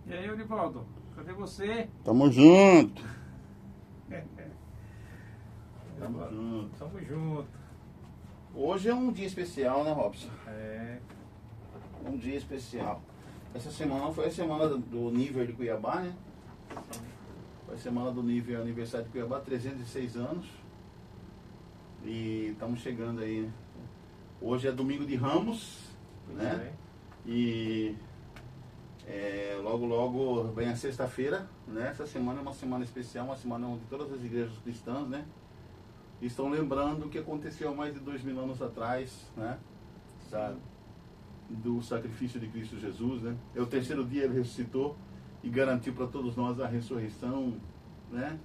E aí, Eurivaldo, cadê você? Tamo junto. Tamo Eurivaldo, junto. Tamo junto. Hoje é um dia especial, né, Robson? É, Um dia especial. Essa semana foi a semana do nível de Cuiabá, né? Foi a semana do nível aniversário de Cuiabá, 306 anos. E estamos chegando aí, né? Hoje é domingo de Ramos, pois né? é. E logo logo vem a sexta-feira, né? Essa semana é uma semana especial, uma semana onde todas as igrejas cristãs, né, estão lembrando o que aconteceu há mais de 2000 anos atrás, né? Do sacrifício de Cristo Jesus, né? É o terceiro dia ele ressuscitou e garantiu para todos nós a ressurreição, né?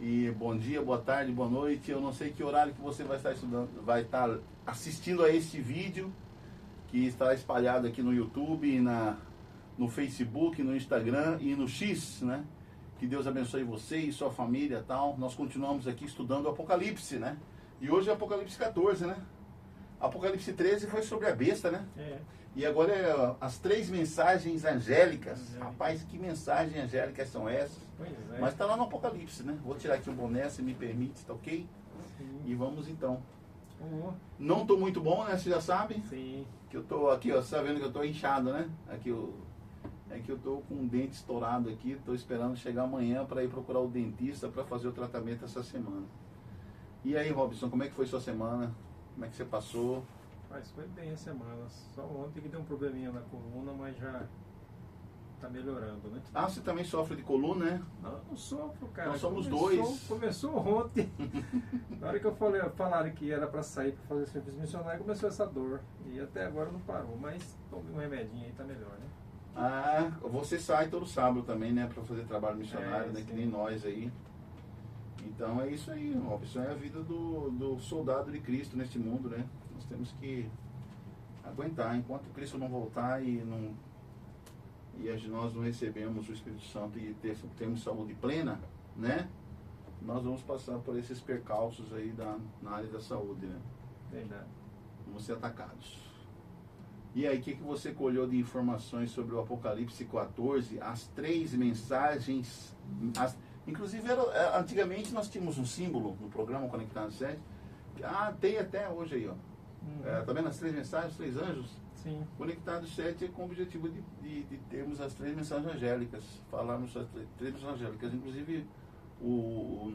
E bom dia, boa tarde, boa noite. Eu não sei que horário que você vai estar estudando, vai estar assistindo a este vídeo que está espalhado aqui no YouTube, no Facebook, no Instagram e no X, né? Que Deus abençoe você e sua família, tal. Nós continuamos aqui estudando o Apocalipse, né? E hoje é Apocalipse 14, né? Apocalipse 13 foi sobre a besta, né? É. E agora é as 3 mensagens angélicas. Angélica. Rapaz, que mensagens angélicas são essas? Pois é. Mas está lá no Apocalipse, né? Vou tirar aqui o boné, se me permite, tá ok? Sim. E vamos então. Oh, Não estou muito bom, né? Você já sabe? sim. Que eu tô aqui, ó, você tá vendo que eu tô inchado, né? Aqui é que eu tô com um dente estourado aqui, tô esperando chegar amanhã para ir procurar o dentista para fazer o tratamento essa semana. E aí, Robson, como é que foi sua semana? Como é que você passou? Mas foi bem a semana. Só ontem que deu um probleminha na coluna, mas já tá melhorando, né? Ah, você também sofre de coluna, né? Não sofro, cara. Nós somos Começou- dois. Começou ontem. Na hora que falaram que era pra sair pra fazer serviço missionário, começou essa dor. E até agora não parou. Mas tomei um remedinho aí, tá melhor, né? Ah, você sai todo sábado também, né? Para fazer trabalho missionário, né? sim. Que nem nós aí. Então é isso aí, Robson. É a vida do soldado de Cristo neste mundo, né? Nós temos que aguentar. Enquanto Cristo não voltar e nós não recebemos o Espírito Santo e temos saúde plena, né? Nós vamos passar por esses percalços aí na área da saúde, né? Verdade. Vamos ser atacados. E aí, o que você colheu de informações sobre o Apocalipse 14? As 3 mensagens. Inclusive, antigamente nós tínhamos um símbolo no programa Conectado 7. Tem até hoje aí, ó. Tá vendo as 3 mensagens, os 3 anjos? Sim. Conectado 7 é com o objetivo de termos as 3 mensagens angélicas. Falarmos as 3 mensagens angélicas. Inclusive, a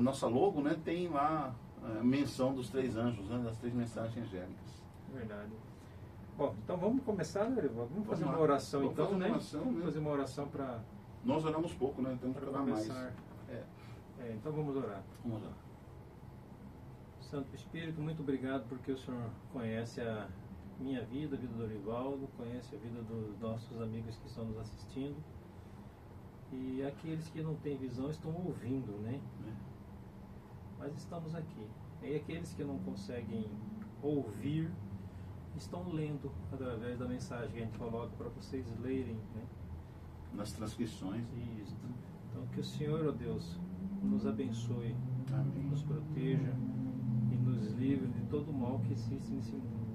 nossa logo, né, tem lá a menção dos 3 anjos, né, das 3 mensagens angélicas. Verdade. Bom, então vamos começar, né, Erivaldo? Vamos fazer lá. uma oração Vamos então, fazer uma né? oração, Vamos né? fazer uma oração para Nós oramos pouco, né? Temos que orar mais. começar. É. Então vamos orar. Vamos lá. Santo Espírito, muito obrigado porque o Senhor conhece a minha vida, a vida do Eurivaldo, conhece a vida dos nossos amigos que estão nos assistindo. E aqueles que não têm visão estão ouvindo, né? Mas estamos aqui. E aqueles que não conseguem ouvir estão lendo através da mensagem que a gente coloca para vocês lerem, né? Nas transcrições. Isso. Então que o Senhor, ó Deus, nos abençoe, Amém. nos proteja e nos livre de todo o mal que existe nesse mundo.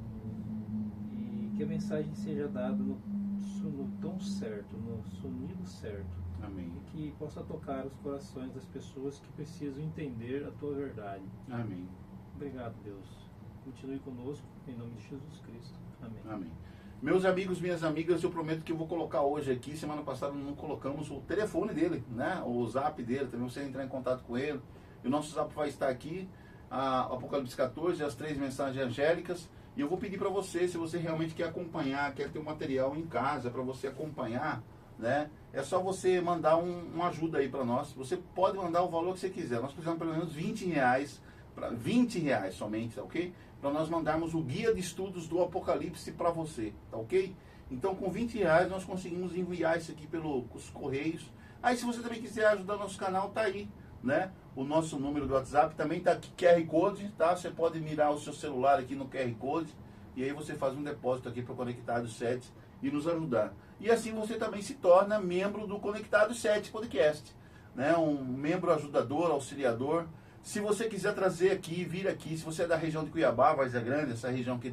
E que a mensagem seja dada no tom certo, no sonido certo. Amém. E que possa tocar os corações das pessoas que precisam entender a tua verdade. Amém. Obrigado, Deus. Continue conosco, em nome de Jesus Cristo. Amém. Amém. Meus amigos, minhas amigas, eu prometo que eu vou colocar hoje aqui. Semana passada não colocamos o telefone dele, né? O zap dele, também você entrar em contato com ele. E o nosso zap vai estar aqui, Apocalipse 14, as 3 mensagens angélicas. E eu vou pedir para você, se você realmente quer acompanhar, quer ter um material em casa para você acompanhar, né? É só você mandar uma ajuda aí para nós. Você pode mandar o valor que você quiser. Nós precisamos pelo menos R$20, R$20 somente, tá ok? Para nós mandarmos o guia de estudos do Apocalipse para você, tá ok? Então com R$20 nós conseguimos enviar isso aqui pelos correios. Aí se você também quiser ajudar nosso canal, tá aí, né? O nosso número do WhatsApp também tá aqui, QR Code, tá? Você pode mirar o seu celular aqui no QR Code e aí você faz um depósito aqui para o Conectado 7 e nos ajudar. E assim você também se torna membro do Conectado 7 Podcast, né? Um membro ajudador, auxiliador. Se você quiser trazer aqui, vir aqui, se você é da região de Cuiabá, Várzea Grande, essa região aqui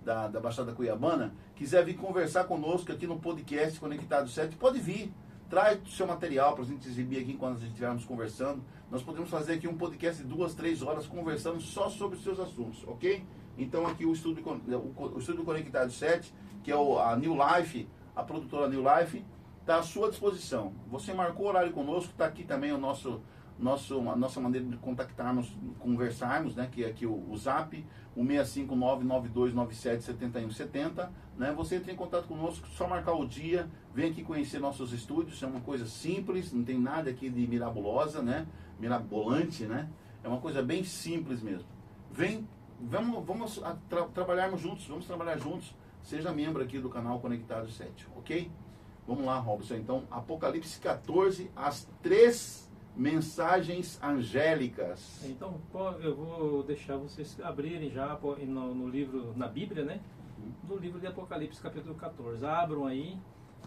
da Baixada Cuiabana, quiser vir conversar conosco aqui no podcast Conectado 7, pode vir. Traz o seu material para a gente exibir aqui enquanto a gente estivermos conversando. Nós podemos fazer aqui um podcast de 2, 3 horas conversando só sobre os seus assuntos, ok? Então aqui o estúdio Conectado 7, que é a New Life, a produtora New Life, está à sua disposição. Você marcou horário conosco, está aqui também a nossa maneira de contactarmos, conversarmos, né? Que é aqui o Zap, o 65992977170, né? Você entra em contato conosco, só marcar o dia, vem aqui conhecer nossos estúdios, é uma coisa simples, não tem nada aqui de mirabulosa, né? Mirabolante, né? É uma coisa bem simples mesmo. Vamos trabalharmos juntos, vamos trabalhar juntos, seja membro aqui do canal Conectado 7, ok? Vamos lá, Robson, então, Apocalipse 14, as 3 mensagens angélicas. Então, eu vou deixar vocês abrirem já no livro, na Bíblia, né? Do livro de Apocalipse, capítulo 14. Abram aí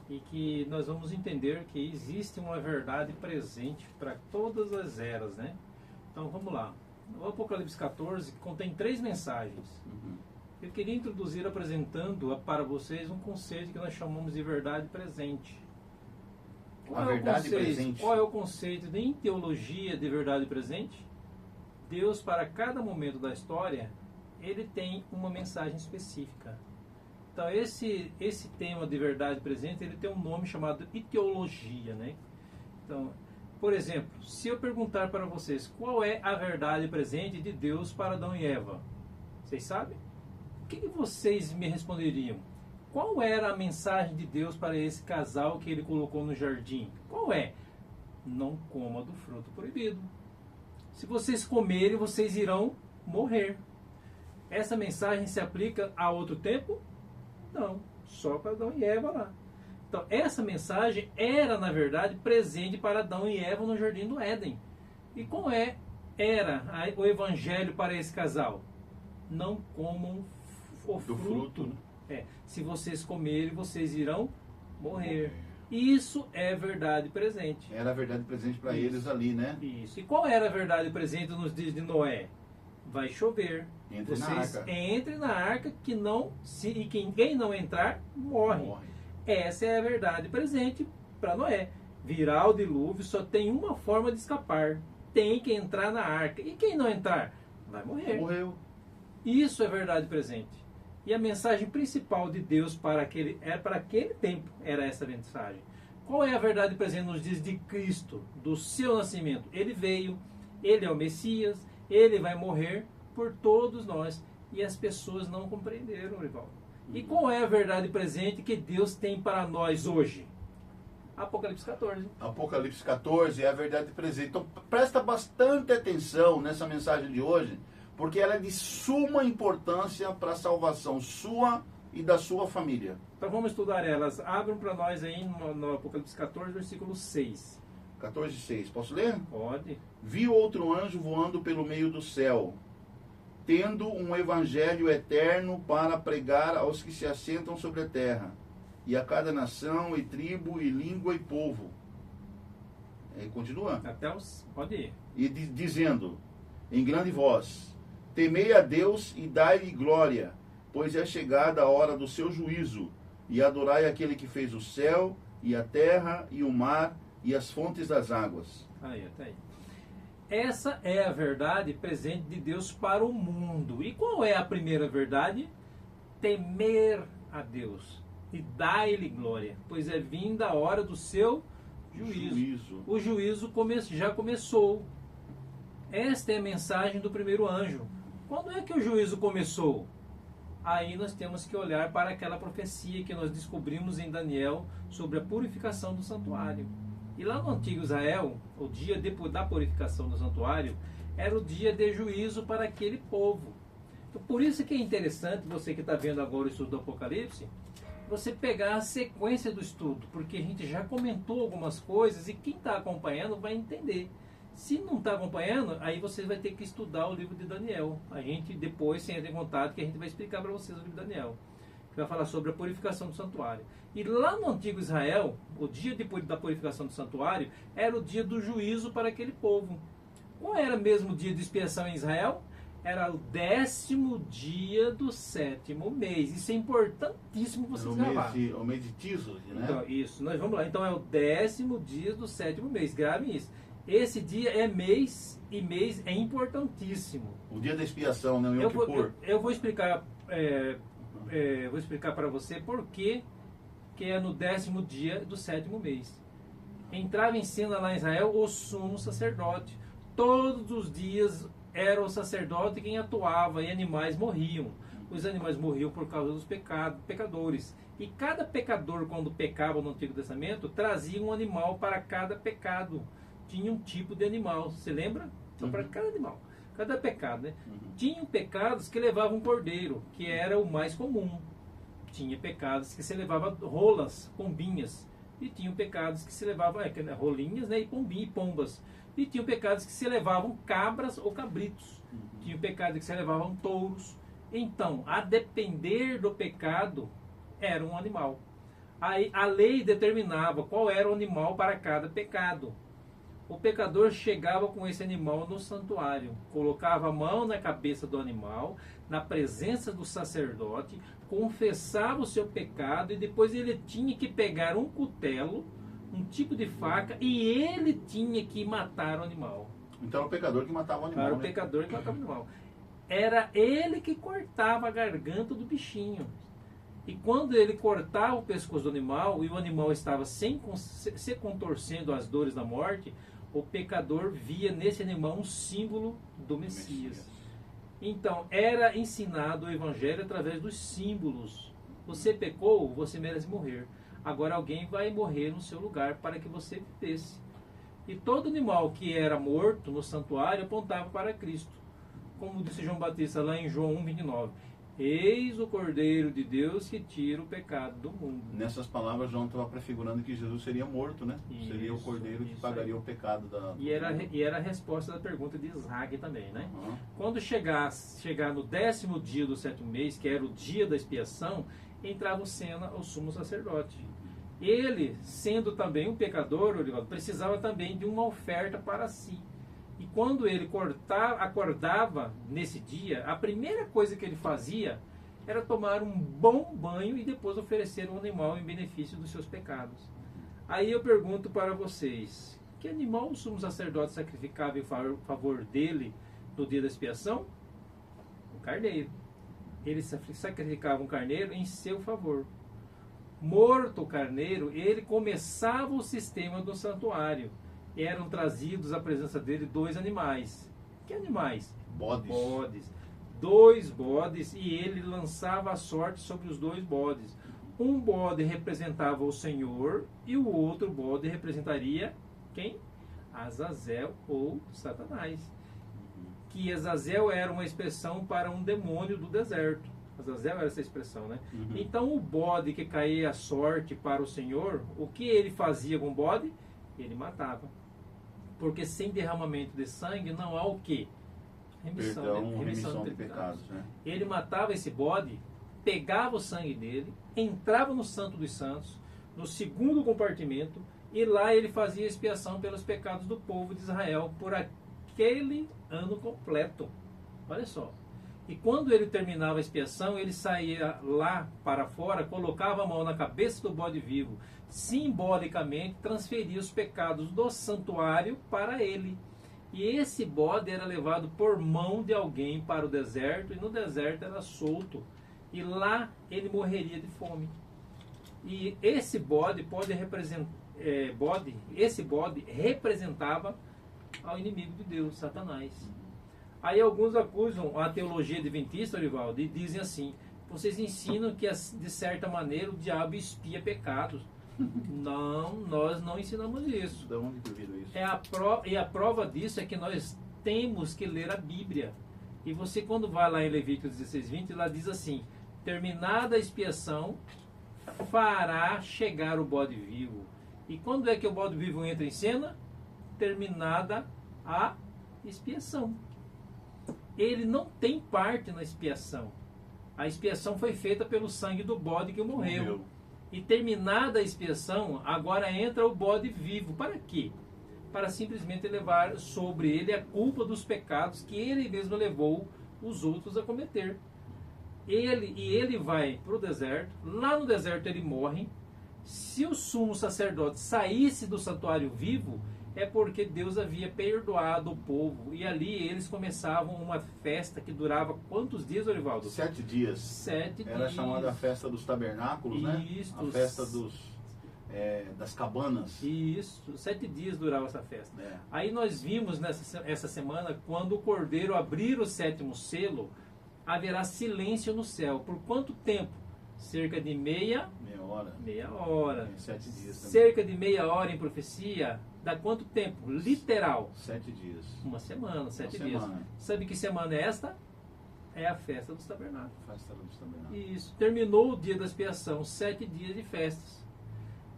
e que nós vamos entender que existe uma verdade presente para todas as eras, né? Então, vamos lá. O Apocalipse 14 contém 3 mensagens. Eu queria introduzir apresentando para vocês um conceito que nós chamamos de verdade presente. Qual é o conceito em teologia de verdade presente? Deus, para cada momento da história, ele tem uma mensagem específica. Então, esse tema de verdade presente, ele tem um nome chamado teologia, né? Então, por exemplo, se eu perguntar para vocês qual é a verdade presente de Deus para Adão e Eva, vocês sabem? O que vocês me responderiam? Qual era a mensagem de Deus para esse casal que ele colocou no jardim? Qual é? Não coma do fruto proibido. Se vocês comerem, vocês irão morrer. Essa mensagem se aplica a outro tempo? Não, só para Adão e Eva lá. Então, essa mensagem era, na verdade, presente para Adão e Eva no jardim do Éden. E qual era o evangelho para esse casal? Não comam o fruto. Se vocês comerem, vocês irão morrer. Isso é verdade presente. Era a verdade presente para eles ali, né? Isso. E qual era a verdade presente nos dias de Noé? Vai chover. Entrem na arca que quem não entrar, morre. Essa é a verdade presente para Noé. Virá o dilúvio, só tem uma forma de escapar. Tem que entrar na arca. E quem não entrar, vai morrer. Morreu. Isso é verdade presente. E a mensagem principal de Deus para aquele tempo era essa mensagem. Qual é a verdade presente nos dias de Cristo, do seu nascimento? Ele veio, ele é o Messias, ele vai morrer por todos nós. E as pessoas não compreenderam, Rivaldo. E qual é a verdade presente que Deus tem para nós hoje? Apocalipse 14. Apocalipse 14 é a verdade presente. Então presta bastante atenção nessa mensagem de hoje, porque ela é de suma importância para a salvação sua e da sua família. Então vamos estudar elas. Abram para nós aí no Apocalipse 14, versículo 6. 14:6. Posso ler? Pode. Vi outro anjo voando pelo meio do céu, tendo um evangelho eterno para pregar aos que se assentam sobre a terra, e a cada nação, e tribo, e língua, e povo. Continua. Pode ir. E dizendo, em grande voz, temei a Deus e dai-lhe glória, pois é chegada a hora do seu juízo, e adorai aquele que fez o céu, e a terra, e o mar, e as fontes das águas. Aí, até aí. Essa é a verdade presente de Deus para o mundo. E qual é a primeira verdade? Temer a Deus e dai-lhe glória, pois é vinda a hora do seu juízo. O juízo já começou. Esta é a mensagem do primeiro anjo. Quando é que o juízo começou? Aí nós temos que olhar para aquela profecia que nós descobrimos em Daniel sobre a purificação do santuário. E lá no Antigo Israel, o dia depois da purificação do santuário era o dia de juízo para aquele povo. Então, por isso que é interessante, você que está vendo agora o estudo do Apocalipse, você pegar a sequência do estudo, porque a gente já comentou algumas coisas e quem está acompanhando vai entender. Se não está acompanhando, aí você vai ter que estudar o livro de Daniel. A gente depois se entra em contato que a gente vai explicar para vocês o livro de Daniel, que vai falar sobre a purificação do santuário. E lá no Antigo Israel, o dia depois da purificação do santuário era o dia do juízo para aquele povo. Qual era mesmo o dia de expiação em Israel? Era o 10º dia do 7º mês. Isso é importantíssimo vocês gravarem. O mês de Tisri, né? Então, isso, nós vamos lá. Então é o 10º dia do 7º mês. Gravem isso. Esse dia é mês, e mês é importantíssimo. O dia da expiação, né? O Yom Kippur. Eu vou explicar, vou explicar para você por que é no 10º dia do 7º mês. Entrava em cena lá em Israel o sumo sacerdote. Todos os dias era o sacerdote quem atuava e animais morriam. Os animais morriam por causa dos pecadores. E cada pecador, quando pecava no Antigo Testamento, trazia um animal para cada pecado. Tinha um tipo de animal, você lembra? Então, para cada animal, cada pecado, né? Tinham pecados que levavam um cordeiro, que era o mais comum. Tinha pecados que se levava rolas, pombinhas. E tinham pecados que se levavam rolinhas, né, e pombas. E tinham pecados que se levavam cabras ou cabritos. Tinham pecados que se levavam touros. Então, a depender do pecado, era um animal. Aí a lei determinava qual era o animal para cada pecado. O pecador chegava com esse animal no santuário, colocava a mão na cabeça do animal, na presença do sacerdote, confessava o seu pecado e depois ele tinha que pegar um cutelo, um tipo de faca, e ele tinha que matar o animal. Então era o pecador que matava o animal. Era o pecador que matava o animal. Era ele que cortava a garganta do bichinho. E quando ele cortava o pescoço do animal, e o animal estava se contorcendo às dores da morte, o pecador via nesse animal um símbolo do Messias. Então, era ensinado o Evangelho através dos símbolos. Você pecou, você merece morrer. Agora alguém vai morrer no seu lugar para que você vivesse. E todo animal que era morto no santuário apontava para Cristo. Como disse João Batista lá em João 1,29. Eis o Cordeiro de Deus que tira o pecado do mundo. Nessas palavras, João estava prefigurando que Jesus seria morto, né? Isso, seria o Cordeiro que pagaria o pecado da... E era a resposta da pergunta de Isaac também, né? Quando chegar no 10º dia do 7º mês, que era o dia da expiação, entrava em cena o sumo sacerdote. Ele, sendo também um pecador, precisava também de uma oferta para si. E quando ele acordava nesse dia, a primeira coisa que ele fazia era tomar um bom banho e depois oferecer um animal em benefício dos seus pecados. Aí eu pergunto para vocês, que animal o sumo sacerdote sacrificava em favor dele no dia da expiação? Um carneiro. Ele sacrificava um carneiro em seu favor. Morto o carneiro, ele começava o sistema do santuário. Eram trazidos à presença dele 2 animais. Que animais? Bodes. 2 bodes, e ele lançava a sorte sobre os 2 bodes. Um bode representava o Senhor e o outro bode representaria quem? Azazel ou Satanás. Que Azazel era uma expressão para um demônio do deserto. Azazel era essa expressão, né? Então o bode que caía a sorte para o Senhor, o que ele fazia com o bode? Ele matava. Porque sem derramamento de sangue não há o quê? Remissão de pecados, né? Ele matava esse bode, pegava o sangue dele, entrava no Santo dos Santos, no segundo compartimento, e lá ele fazia expiação pelos pecados do povo de Israel por aquele ano completo. Olha só. E quando ele terminava a expiação, ele saía lá para fora, colocava a mão na cabeça do bode vivo, simbolicamente transferia os pecados do santuário para ele. E esse bode era levado por mão de alguém para o deserto, e no deserto era solto. E lá ele morreria de fome. E esse bode representava ao inimigo de Deus, Satanás. Aí alguns acusam a teologia adventista, Orivaldo, e dizem assim: vocês ensinam que de certa maneira o diabo espia pecados. Não, nós não ensinamos isso. De onde que viram isso? E a prova disso é que nós temos que ler a Bíblia. E você, quando vai lá em Levíticos 16:20, lá diz assim: terminada a expiação, fará chegar o bode vivo. E quando é que o bode vivo entra em cena? Terminada a expiação. Ele não tem parte na expiação. A expiação foi feita pelo sangue do bode que morreu. E terminada a expiação, agora entra o bode vivo. Para quê? Para simplesmente levar sobre ele a culpa dos pecados que ele mesmo levou os outros a cometer. Ele vai para o deserto, lá no deserto ele morre. Se o sumo sacerdote saísse do santuário vivo, é porque Deus havia perdoado o povo. E ali eles começavam uma festa que durava quantos dias, Orivaldo? 7 dias. 7 dias. Era chamada a festa dos tabernáculos, né? Isso. A festa das cabanas. Isso, 7 dias durava essa festa. É. Aí nós vimos essa semana, quando o Cordeiro abrir o 7º selo, haverá silêncio no céu. Por quanto tempo? Cerca de meia hora. Meia hora. 7 dias também. Cerca de meia hora em profecia, dá quanto tempo? Literal. 7 dias. Uma semana, 7 Uma dias. semana. Sabe que semana é esta? É a festa dos tabernáculos. Festa dos tabernáculos. Isso. Terminou o dia da expiação, 7 dias de festas.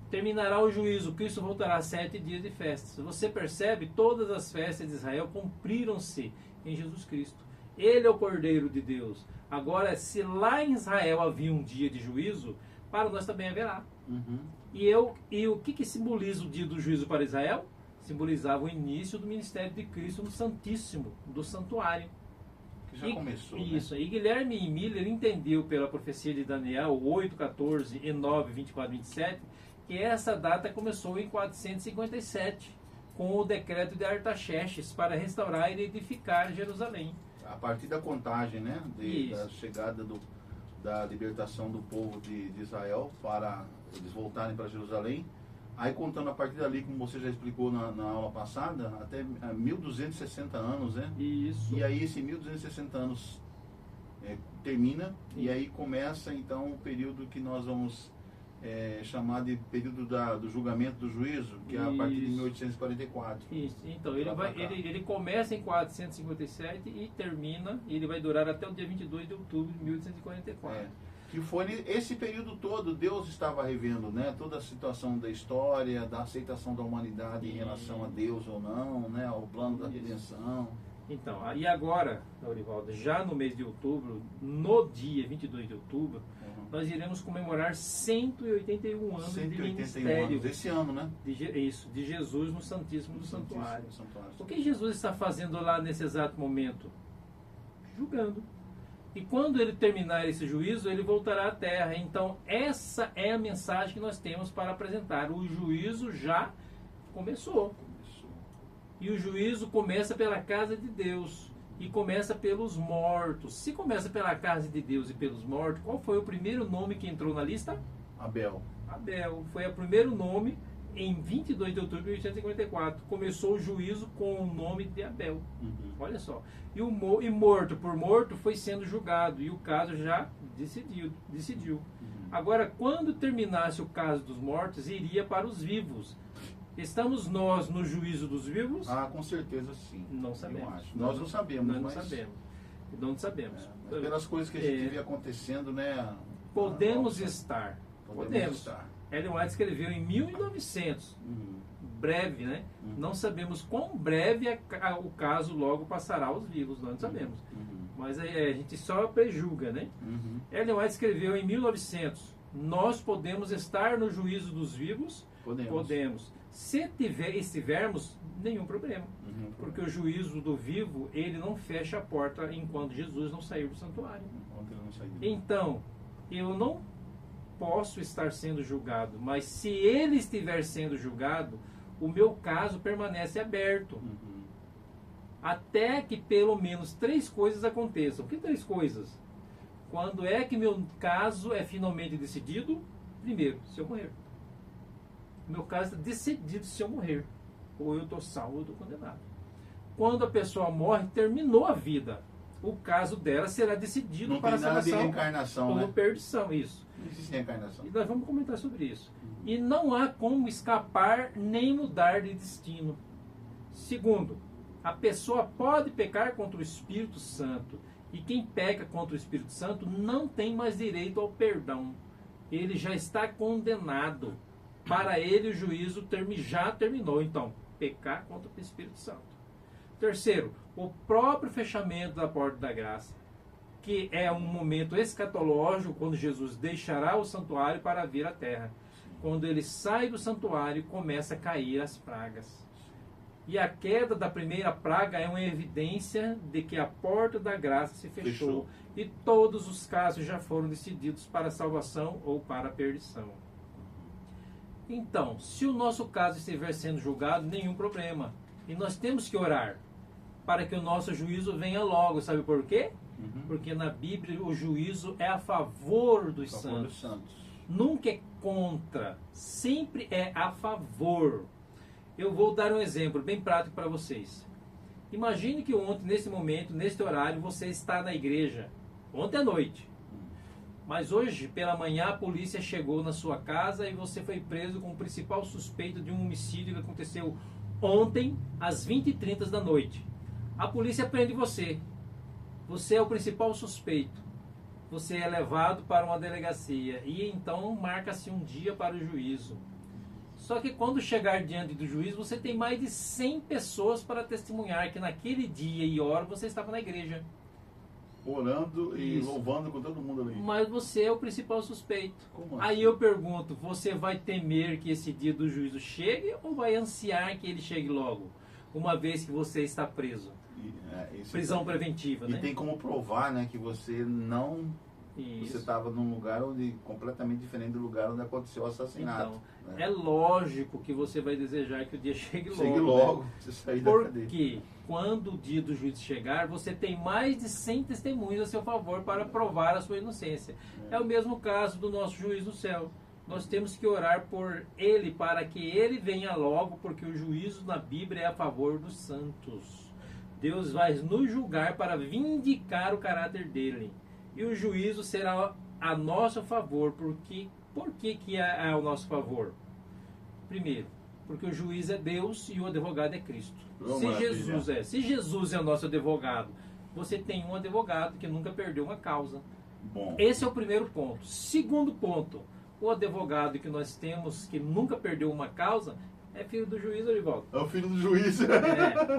Terminará o juízo, Cristo voltará 7 dias de festas. Você percebe, todas as festas de Israel cumpriram-se em Jesus Cristo. Ele é o Cordeiro de Deus. Agora, se lá em Israel havia um dia de juízo, para nós também haverá. Uhum. E o que simboliza o dia do juízo para Israel? Simbolizava o início do ministério de Cristo no Santíssimo, do santuário. Que já começou. Isso. Né? E Guilherme Miller entendeu pela profecia de Daniel 8, 14 e 9, 24, 27, que essa data começou em 457, com o decreto de Artaxerxes para restaurar e edificar Jerusalém. A partir da contagem, né? Da chegada da libertação do povo de Israel para eles voltarem para Jerusalém. Aí contando a partir dali, como você já explicou na aula passada, até 1260 anos, né? Isso. E aí esse 1260 anos termina e aí começa então o período que nós vamos chamar de período do julgamento do juízo, que é a partir de 1844. Isso. Então ele começa em 457 e termina, e ele vai durar até o dia 22 de outubro de 1844. Que foi esse período todo, Deus estava revendo, né, toda a situação da história, da aceitação da humanidade em relação a Deus ou não, né, ao plano da redenção. Então, e agora, Aurivaldo, já no mês de outubro, no dia 22 de outubro, nós iremos comemorar 181 anos de ministério. Anos, esse ano, né? De Jesus no Santíssimo do Santuário. O que Jesus está fazendo lá nesse exato momento? Julgando. E quando ele terminar esse juízo, ele voltará à terra. Então, essa é a mensagem que nós temos para apresentar. O juízo já começou. E o juízo começa pela casa de Deus. E começa pelos mortos. Se começa pela casa de Deus e pelos mortos, qual foi o primeiro nome que entrou na lista? Abel. Abel. Foi o primeiro nome em 22 de outubro de 1854. Começou o juízo com o nome de Abel. Uhum. Olha só. E morto por morto foi sendo julgado. E o caso já decidiu. Uhum. Agora, quando terminasse o caso dos mortos, iria para os vivos. Estamos nós no juízo dos vivos? Ah, com certeza sim. Não sabemos. Nós não sabemos. Nós não sabemos. Mas pelas coisas que a gente vê acontecendo, né? Podemos estar. Podemos. Ellen White escreveu em 1900. Breve, né? Não sabemos quão breve o caso logo passará aos vivos. Nós não sabemos. Mas a gente só prejulga, né? Ellen White escreveu em 1900. Nós podemos estar no juízo dos vivos? Podemos. Se estivermos, nenhum problema. Porque o juízo do vivo, ele não fecha a porta enquanto Jesus não sair do santuário. Então, eu não posso estar sendo julgado, mas se ele estiver sendo julgado, o meu caso permanece aberto. Até que pelo menos 3 coisas aconteçam. Que 3 coisas? Quando é que meu caso é finalmente decidido? Primeiro, se eu morrer. Meu caso está decidido se eu morrer. Ou eu estou salvo ou eu estou condenado. Quando a pessoa morre, terminou a vida. O caso dela será decidido para a salvação de reencarnação, ou né? perdição. Isso. Não existe reencarnação. E nós vamos comentar sobre isso. E não há como escapar nem mudar de destino. Segundo, a pessoa pode pecar contra o Espírito Santo. E quem peca contra o Espírito Santo não tem mais direito ao perdão. Ele já está condenado. Para ele o juízo já terminou. Então, pecar contra o Espírito Santo. Terceiro, o próprio fechamento da porta da graça, que é um momento escatológico, quando Jesus deixará o santuário para vir à terra. Quando ele sai do santuário, começa a cair as pragas. E a queda da primeira praga é uma evidência de que a porta da graça se fechou. E todos os casos já foram decididos para a salvação ou para a perdição. Então, se o nosso caso estiver sendo julgado, nenhum problema. E nós temos que orar para que o nosso juízo venha logo. Sabe por quê? Porque na Bíblia o juízo é a favor dos santos. Nunca é contra, sempre é a favor. Eu vou dar um exemplo bem prático para vocês. Imagine que ontem, nesse momento, neste horário, você está na igreja. Ontem à noite. Mas hoje, pela manhã, a polícia chegou na sua casa e você foi preso como principal suspeito de um homicídio que aconteceu ontem, às 20h30 da noite. A polícia prende você. Você é o principal suspeito. Você é levado para uma delegacia e então marca-se um dia para o juízo. Só que quando chegar diante do juiz, você tem mais de 100 pessoas para testemunhar que naquele dia e hora você estava na igreja. Orando e louvando com todo mundo ali. Mas você é o principal suspeito. Como assim? Aí eu pergunto, você vai temer que esse dia do juízo chegue ou vai ansiar que ele chegue logo? Uma vez que você está preso. Prisão preventiva, né? E tem como provar, né, que você não... Você estava num lugar completamente diferente do lugar onde aconteceu o assassinato. Então, né? é lógico que você vai desejar que o dia chegue logo. Chegue logo, né? você sair da cadeia. Porque quando o dia do juízo chegar, você tem mais de 100 testemunhas a seu favor para provar a sua inocência. É o mesmo caso do nosso juiz no céu. Nós temos que orar por ele para que ele venha logo, porque o juízo na Bíblia é a favor dos santos. Deus vai nos julgar para vindicar o caráter dele. E o juízo será a nosso favor. Por que é ao nosso favor? Primeiro, porque o juiz é Deus e o advogado é Cristo. Se Jesus é o nosso advogado, você tem um advogado que nunca perdeu uma causa. Bom. Esse é o primeiro ponto. Segundo ponto, o advogado que nós temos que nunca perdeu uma causa é filho do juiz, Orivaldo. É o filho do juiz.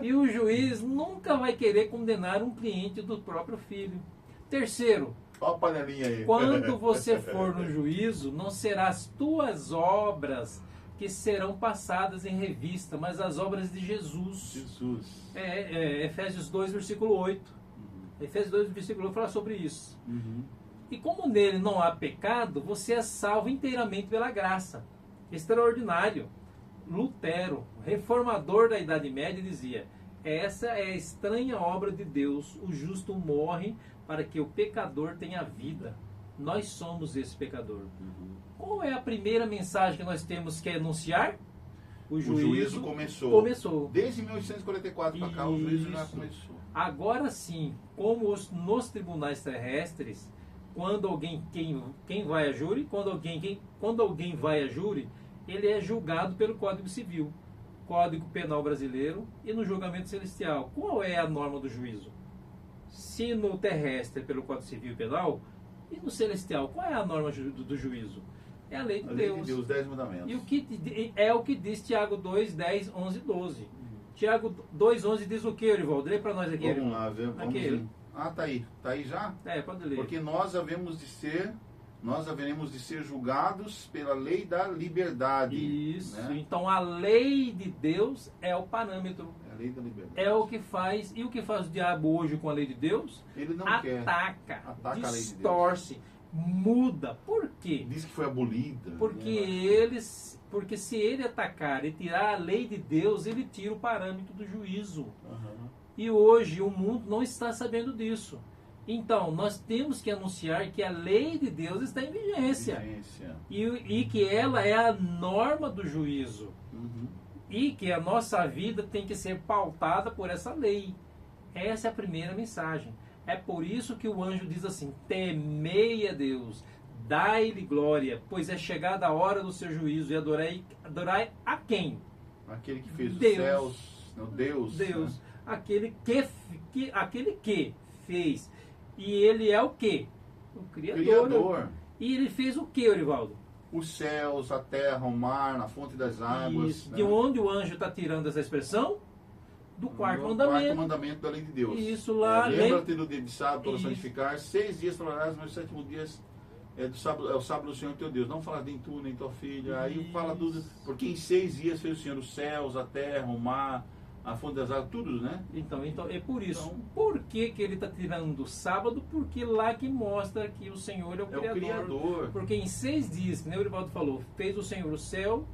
E o juiz nunca vai querer condenar um cliente do próprio filho. Terceiro, olha a panelinha aí. Quando você for no juízo, não serão as tuas obras que serão passadas em revista, mas as obras de Jesus. Efésios 2, versículo 8. Efésios 2, versículo 8 fala sobre isso. E como nele não há pecado, você é salvo inteiramente pela graça. Extraordinário. Lutero, reformador da Idade Média, dizia: essa é a estranha obra de Deus, o justo morre para que o pecador tenha vida. Nós somos esse pecador. Qual é a primeira mensagem que nós temos que anunciar? O juízo começou. Desde 1844 para cá, o juízo já começou. Agora sim, como nos tribunais terrestres, quando quem vai a júri, quando alguém vai a júri, ele é julgado pelo Código Civil, Código Penal Brasileiro e no julgamento celestial. Qual é a norma do juízo? Se no terrestre é pelo Código Civil e Penal, e no celestial, qual é a norma do juízo? É a lei de Deus. Lei de Deus, 10 mandamentos. E é o que diz Tiago 2, 10, 11 e 12. Tiago 2, 11 diz o que, Orivaldo? Lê para nós aqui. Vamos lá, vamos. Tá aí. Tá aí já? Pode ler. Porque nós haveremos de ser julgados pela lei da liberdade. Isso. Né? Então a lei de Deus é o parâmetro. É a lei da liberdade. É o que faz. E o que faz o diabo hoje com a lei de Deus? Ele não ataca a lei de Deus. Distorce, muda. Por quê? Diz que foi abolida. Porque se ele atacar e tirar a lei de Deus, ele tira o parâmetro do juízo. E hoje o mundo não está sabendo disso. Então, nós temos que anunciar que a lei de Deus está em vigência. E que ela é a norma do juízo. E que a nossa vida tem que ser pautada por essa lei. Essa é a primeira mensagem. É por isso que o anjo diz assim: temei a Deus, dai-lhe glória, pois é chegada a hora do seu juízo, e adorai a quem? Aquele que fez Deus. Os céus, não, Deus. Né? Aquele que fez. E ele é o quê? O Criador. E ele fez o quê, Orivaldo? Os céus, a terra, o mar, a fonte das águas. Isso. Né? De onde o anjo está tirando essa expressão? Do quarto mandamento. Quarto mandamento da lei de Deus. Isso lá. Lembra-te do dia de sábado para santificar. 6 dias trabalharás, mas o 7º dia é o sábado do Senhor teu Deus. Não fala nem tu, nem tua filha. Aí fala tudo. Porque em 6 dias fez o Senhor os céus, a terra, o mar, a fonte das águas, tudo, né? Então é por isso. Então, Por que ele está tirando do sábado? Porque lá que mostra que o Senhor é o Criador. o Criador. Porque em 6 dias, que nem o Eurivaldo falou, fez o Senhor o céu,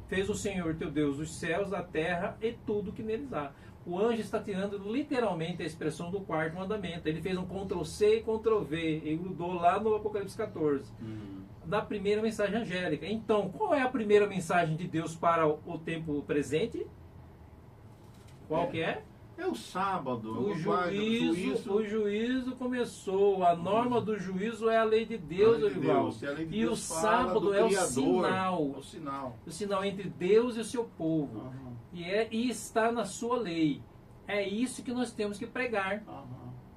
fez o Senhor teu Deus os céus, a terra e tudo que neles há. O anjo está tirando literalmente a expressão do quarto mandamento. Ele fez um Ctrl+C e Ctrl+V e grudou lá no Apocalipse 14. Da primeira mensagem angélica. Então, qual é a primeira mensagem de Deus para o tempo presente? Qual que é? É o sábado. O juízo começou. A norma do juízo é a lei de Deus, Eurivaldo. E o sábado é o sinal. É o sinal. O sinal entre Deus e o seu povo. E está na sua lei. É isso que nós temos que pregar.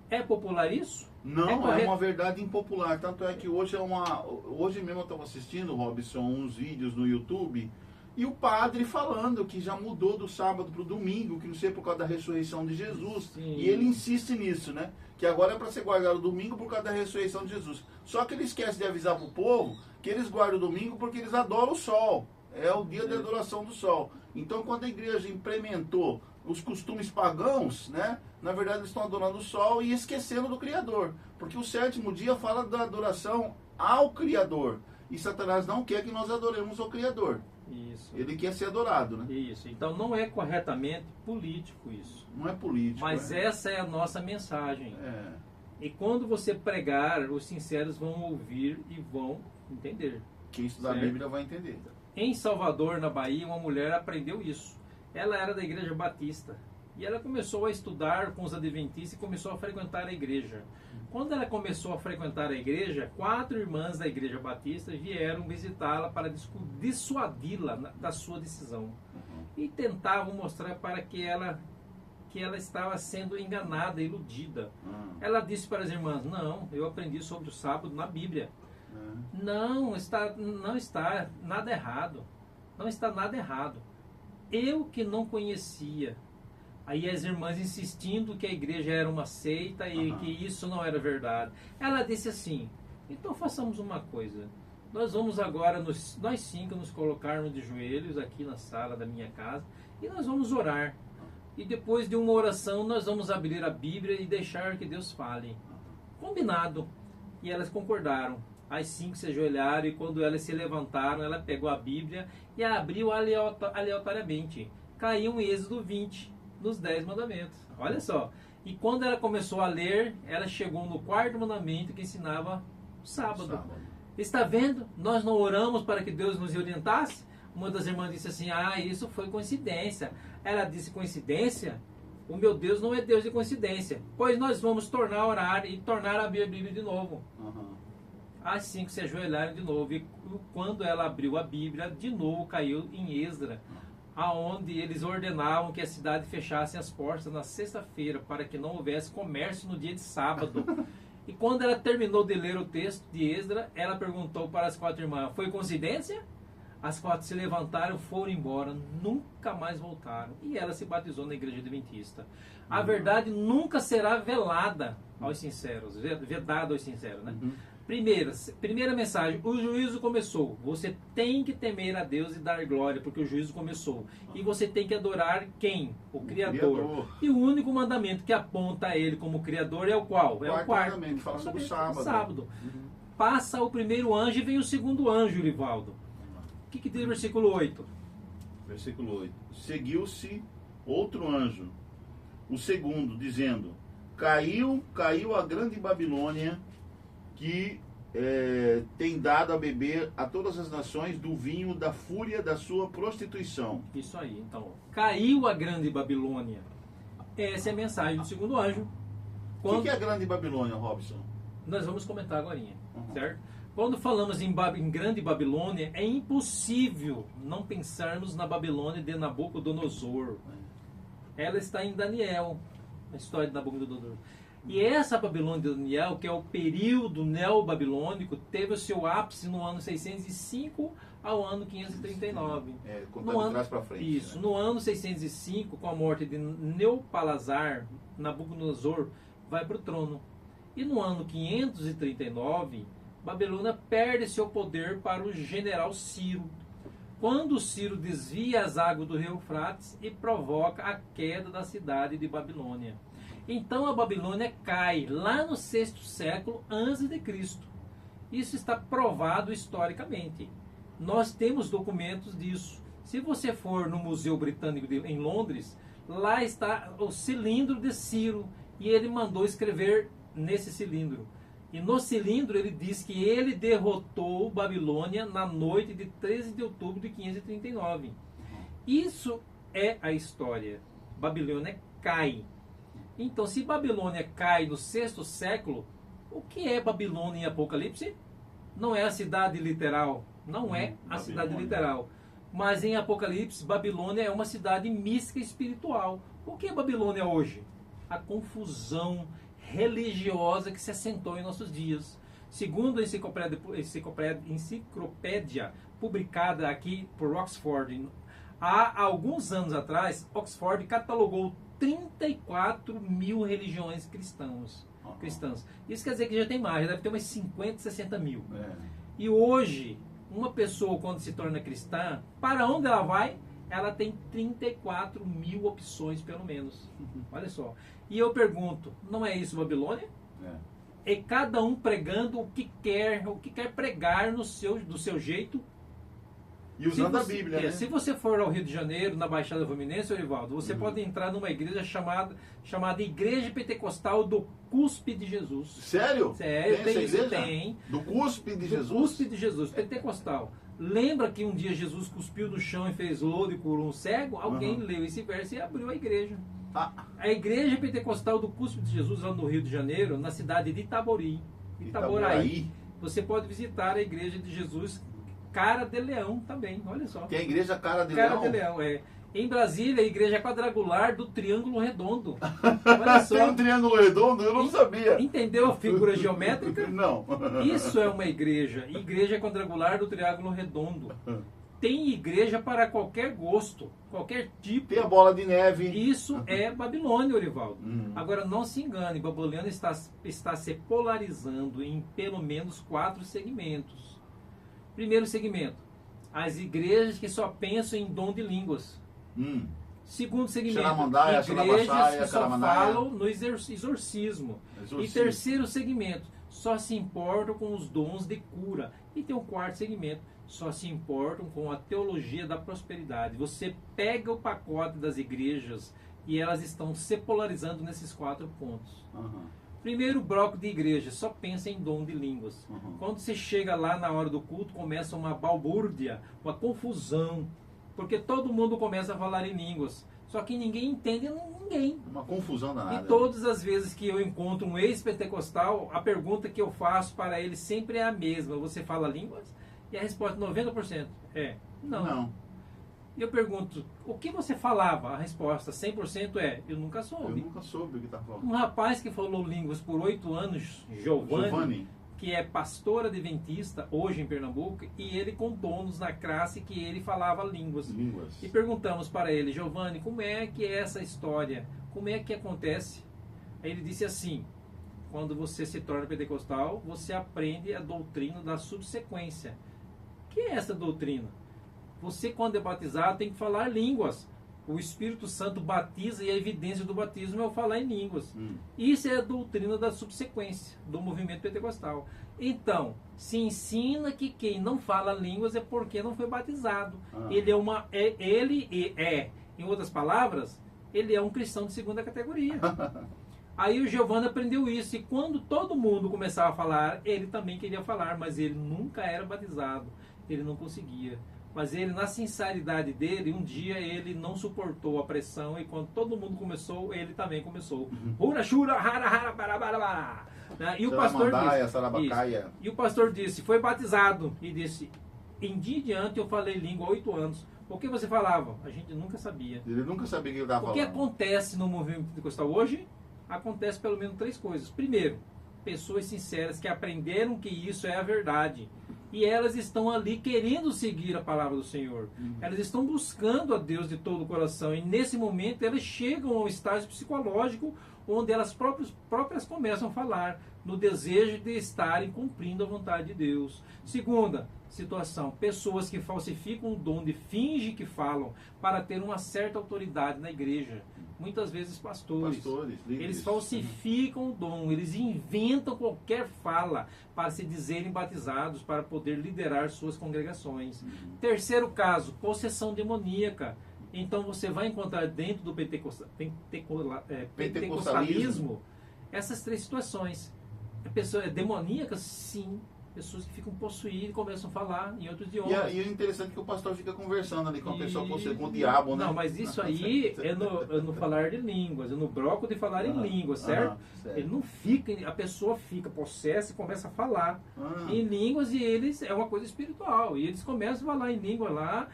É popular isso? Não, é uma verdade impopular. Tanto é que hoje hoje mesmo eu estava assistindo, Robson, uns vídeos no YouTube, e o padre falando que já mudou do sábado para o domingo, que não sei por causa da ressurreição de Jesus. Sim. E ele insiste nisso, né? Que agora é para ser guardado o domingo por causa da ressurreição de Jesus. Só que ele esquece de avisar para o povo que eles guardam o domingo porque eles adoram o sol. É o dia da adoração do sol. Então, quando a igreja implementou os costumes pagãos, né? Na verdade, eles estão adorando o sol e esquecendo do Criador. Porque o 7º dia fala da adoração ao Criador. E Satanás não quer que nós adoremos ao Criador. Isso. Ele quer ser adorado, né? Isso. Então não é corretamente político isso. Não é político. Mas essa é a nossa mensagem. É. E quando você pregar, os sinceros vão ouvir e vão entender. Quem estudar a Bíblia vai entender. Em Salvador, na Bahia, uma mulher aprendeu isso. Ela era da igreja batista. E ela começou a estudar com os adventistas e começou a frequentar a igreja. Quando ela começou a frequentar a igreja, 4 irmãs da igreja batista vieram visitá-la para dissuadi-la da sua decisão. E tentavam mostrar para que ela estava sendo enganada, iludida. Ela disse para as irmãs: não, eu aprendi sobre o sábado na Bíblia. Não está nada errado. Não está nada errado. Eu que não conhecia. Aí as irmãs insistindo que a igreja era uma seita e que isso não era verdade. Ela disse assim: então façamos uma coisa. Nós vamos agora, nós 5, nos colocarmos de joelhos aqui na sala da minha casa e nós vamos orar. E depois de uma oração nós vamos abrir a Bíblia e deixar que Deus fale. Combinado. E elas concordaram. As 5 se ajoelharam e quando elas se levantaram, ela pegou a Bíblia e a abriu aleatoriamente. Caiu em Êxodo 20. Nos 10 mandamentos. Olha só. E quando ela começou a ler, ela chegou no 4º mandamento que ensinava o sábado. Está vendo? Nós não oramos para que Deus nos orientasse? Uma das irmãs disse assim: isso foi coincidência. Ela disse: coincidência? O meu Deus não é Deus de coincidência. Pois nós vamos tornar a orar e tornar a abrir a Bíblia de novo. As 5 se ajoelharam de novo. E quando ela abriu a Bíblia, de novo caiu em Esdras, aonde eles ordenavam que a cidade fechasse as portas na sexta-feira para que não houvesse comércio no dia de sábado. E quando ela terminou de ler o texto de Esdras, ela perguntou para as 4 irmãs: foi coincidência? As 4 se levantaram, foram embora, nunca mais voltaram. E ela se batizou na igreja adventista. A verdade nunca será velada aos sinceros, vedada aos sinceros, né? Primeira mensagem: o juízo começou. Você tem que temer a Deus e dar glória, porque o juízo começou. E você tem que adorar quem? O Criador. E o único mandamento que aponta a Ele como Criador é o qual? É o 4º. Mandamento, fala sobre o sábado. Passa o primeiro anjo e vem o segundo anjo, Rivaldo. O que diz o versículo 8? Versículo 8. Seguiu-se outro anjo, o segundo, dizendo: caiu a grande Babilônia, que tem dado a beber a todas as nações do vinho da fúria da sua prostituição. Isso aí, então. Caiu a grande Babilônia. Essa é a mensagem do segundo anjo. O que é a grande Babilônia, Robson? Nós vamos comentar agora, certo? Quando falamos em grande Babilônia, é impossível não pensarmos na Babilônia de Nabucodonosor. Ela está em Daniel, a história de Nabucodonosor. E essa Babilônia de Daniel, que é o período neobabilônico, teve o seu ápice no ano 605 ao ano 539. Contando de trás para frente. Isso. Né? No ano 605, com a morte de Neopalazar, Nabucodonosor vai para o trono. E no ano 539, Babilônia perde seu poder para o general Ciro. quando Ciro desvia as águas do rio Eufrates e provoca a queda da cidade de Babilônia. Então a Babilônia cai lá no 6º século a.C. Isso está provado historicamente. Nós temos documentos disso. Se você for no Museu Britânico em Londres, lá está o cilindro de Ciro, e ele mandou escrever nesse cilindro. E no cilindro ele diz que ele derrotou Babilônia na noite de 13 de outubro de 539. Isso é a história. Babilônia cai. Então, se Babilônia cai no 6º século, o que é Babilônia em Apocalipse? Não é a cidade literal. Não é a cidade literal. Mas em Apocalipse, Babilônia é uma cidade mística espiritual. O que é Babilônia hoje? A confusão religiosa que se assentou em nossos dias. Segundo a enciclopédia publicada aqui por Oxford, há alguns anos atrás, Oxford catalogou 34 mil religiões cristãs. Isso quer dizer que já tem mais, já deve ter umas 50, 60 mil. E hoje, uma pessoa, quando se torna cristã, para onde ela vai? Ela tem 34 mil opções, pelo menos. Olha só. E eu pergunto, não é isso Babilônia? É cada um pregando o que quer pregar do seu jeito. E usando a Bíblia, né? Se você for ao Rio de Janeiro, na Baixada Fluminense, Orivaldo, você pode entrar numa igreja chamada Igreja Pentecostal do Cuspe de Jesus. Sério? Sério, tem essa igreja? Tem. Do Cuspe de Jesus? Do Cuspe de Jesus, Pentecostal. Lembra que um dia Jesus cuspiu no chão e fez lodo e curou um cego? Alguém leu esse verso e abriu a igreja. A Igreja Pentecostal do Cuspe de Jesus, lá no Rio de Janeiro, na cidade de Itaboraí. Você pode visitar a Igreja de Jesus Cara de Leão também, olha só. Que é a Igreja Cara de Leão? Cara de Leão, é. Em Brasília, a Igreja Quadrangular do Triângulo Redondo. Olha só. Tem um triângulo redondo? Eu não sabia. Entendeu a figura geométrica? Não. Isso é uma igreja. Igreja Quadrangular do Triângulo Redondo. Tem igreja para qualquer gosto, qualquer tipo. Tem a bola de neve. Isso é Babilônia, Orivaldo. Agora, não se engane, Babilônia está se polarizando em pelo menos 4 segmentos. Primeiro segmento, as igrejas que só pensam em dom de línguas. Segundo segmento, igrejas que só falam no exorcismo. E terceiro segmento, só se importam com os dons de cura. E tem um quarto segmento, só se importam com a teologia da prosperidade. Você pega o pacote das igrejas e elas estão se polarizando nesses 4 pontos. Primeiro bloco de igreja, só pensa em dom de línguas. Quando você chega lá na hora do culto, começa uma balbúrdia, uma confusão. Porque todo mundo começa a falar em línguas. Só que ninguém entende ninguém. Uma confusão danada. E todas as vezes que eu encontro um ex-pentecostal, a pergunta que eu faço para ele sempre é a mesma. Você fala línguas? E a resposta 90% é não. E eu pergunto, o que você falava? A resposta 100% é, eu nunca soube. Eu nunca soube o que está falando. Um rapaz que falou línguas por 8 anos, Giovanni, que é pastor adventista, hoje em Pernambuco, e ele contou-nos na classe que ele falava línguas. E perguntamos para ele, Giovanni, como é que é essa história? Como é que acontece? Aí ele disse assim, quando você se torna pentecostal, você aprende a doutrina da subsequência. O que é essa doutrina? Você, quando é batizado, tem que falar línguas. O Espírito Santo batiza e a evidência do batismo é o falar em línguas. Isso é a doutrina da subsequência, do movimento pentecostal. Então, se ensina que quem não fala línguas é porque não foi batizado. Em outras palavras, ele é um cristão de segunda categoria. Aí o Giovanni aprendeu isso. E quando todo mundo começava a falar, ele também queria falar, mas ele nunca era batizado. Ele não conseguia. Mas ele, na sinceridade dele, um dia ele não suportou a pressão e quando todo mundo começou, ele também começou. E o pastor disse, foi batizado. E disse, em dia em diante eu falei língua há 8 anos. O que você falava? A gente nunca sabia. Ele nunca sabia o que ele estava falando. O que acontece no movimento pentecostal hoje? Acontece pelo menos 3 coisas. Primeiro, pessoas sinceras que aprenderam que isso é a verdade. E elas estão ali querendo seguir a palavra do Senhor. Elas estão buscando a Deus de todo o coração. E nesse momento elas chegam a um estágio psicológico onde elas próprias começam a falar. no desejo de estarem cumprindo a vontade de Deus. Segunda situação, pessoas que falsificam o dom, de fingem que falam para ter uma certa autoridade na igreja. Muitas vezes pastores eles falsificam o dom, eles inventam qualquer fala para se dizerem batizados, para poder liderar suas congregações. Terceiro caso, possessão demoníaca. Então você vai encontrar dentro do pentecostalismo essas três situações. A pessoa é demoníaca? Sim. Pessoas que ficam possuídas e começam a falar em outros idiomas. E é interessante que o pastor fica conversando ali com a pessoa possuída, com o diabo, né? Não, mas isso aí é no falar de línguas, é no bloco de falar em línguas, certo? Ele não fica, a pessoa fica possessa e começa a falar em línguas, e eles, é uma coisa espiritual, e eles começam a falar em língua lá,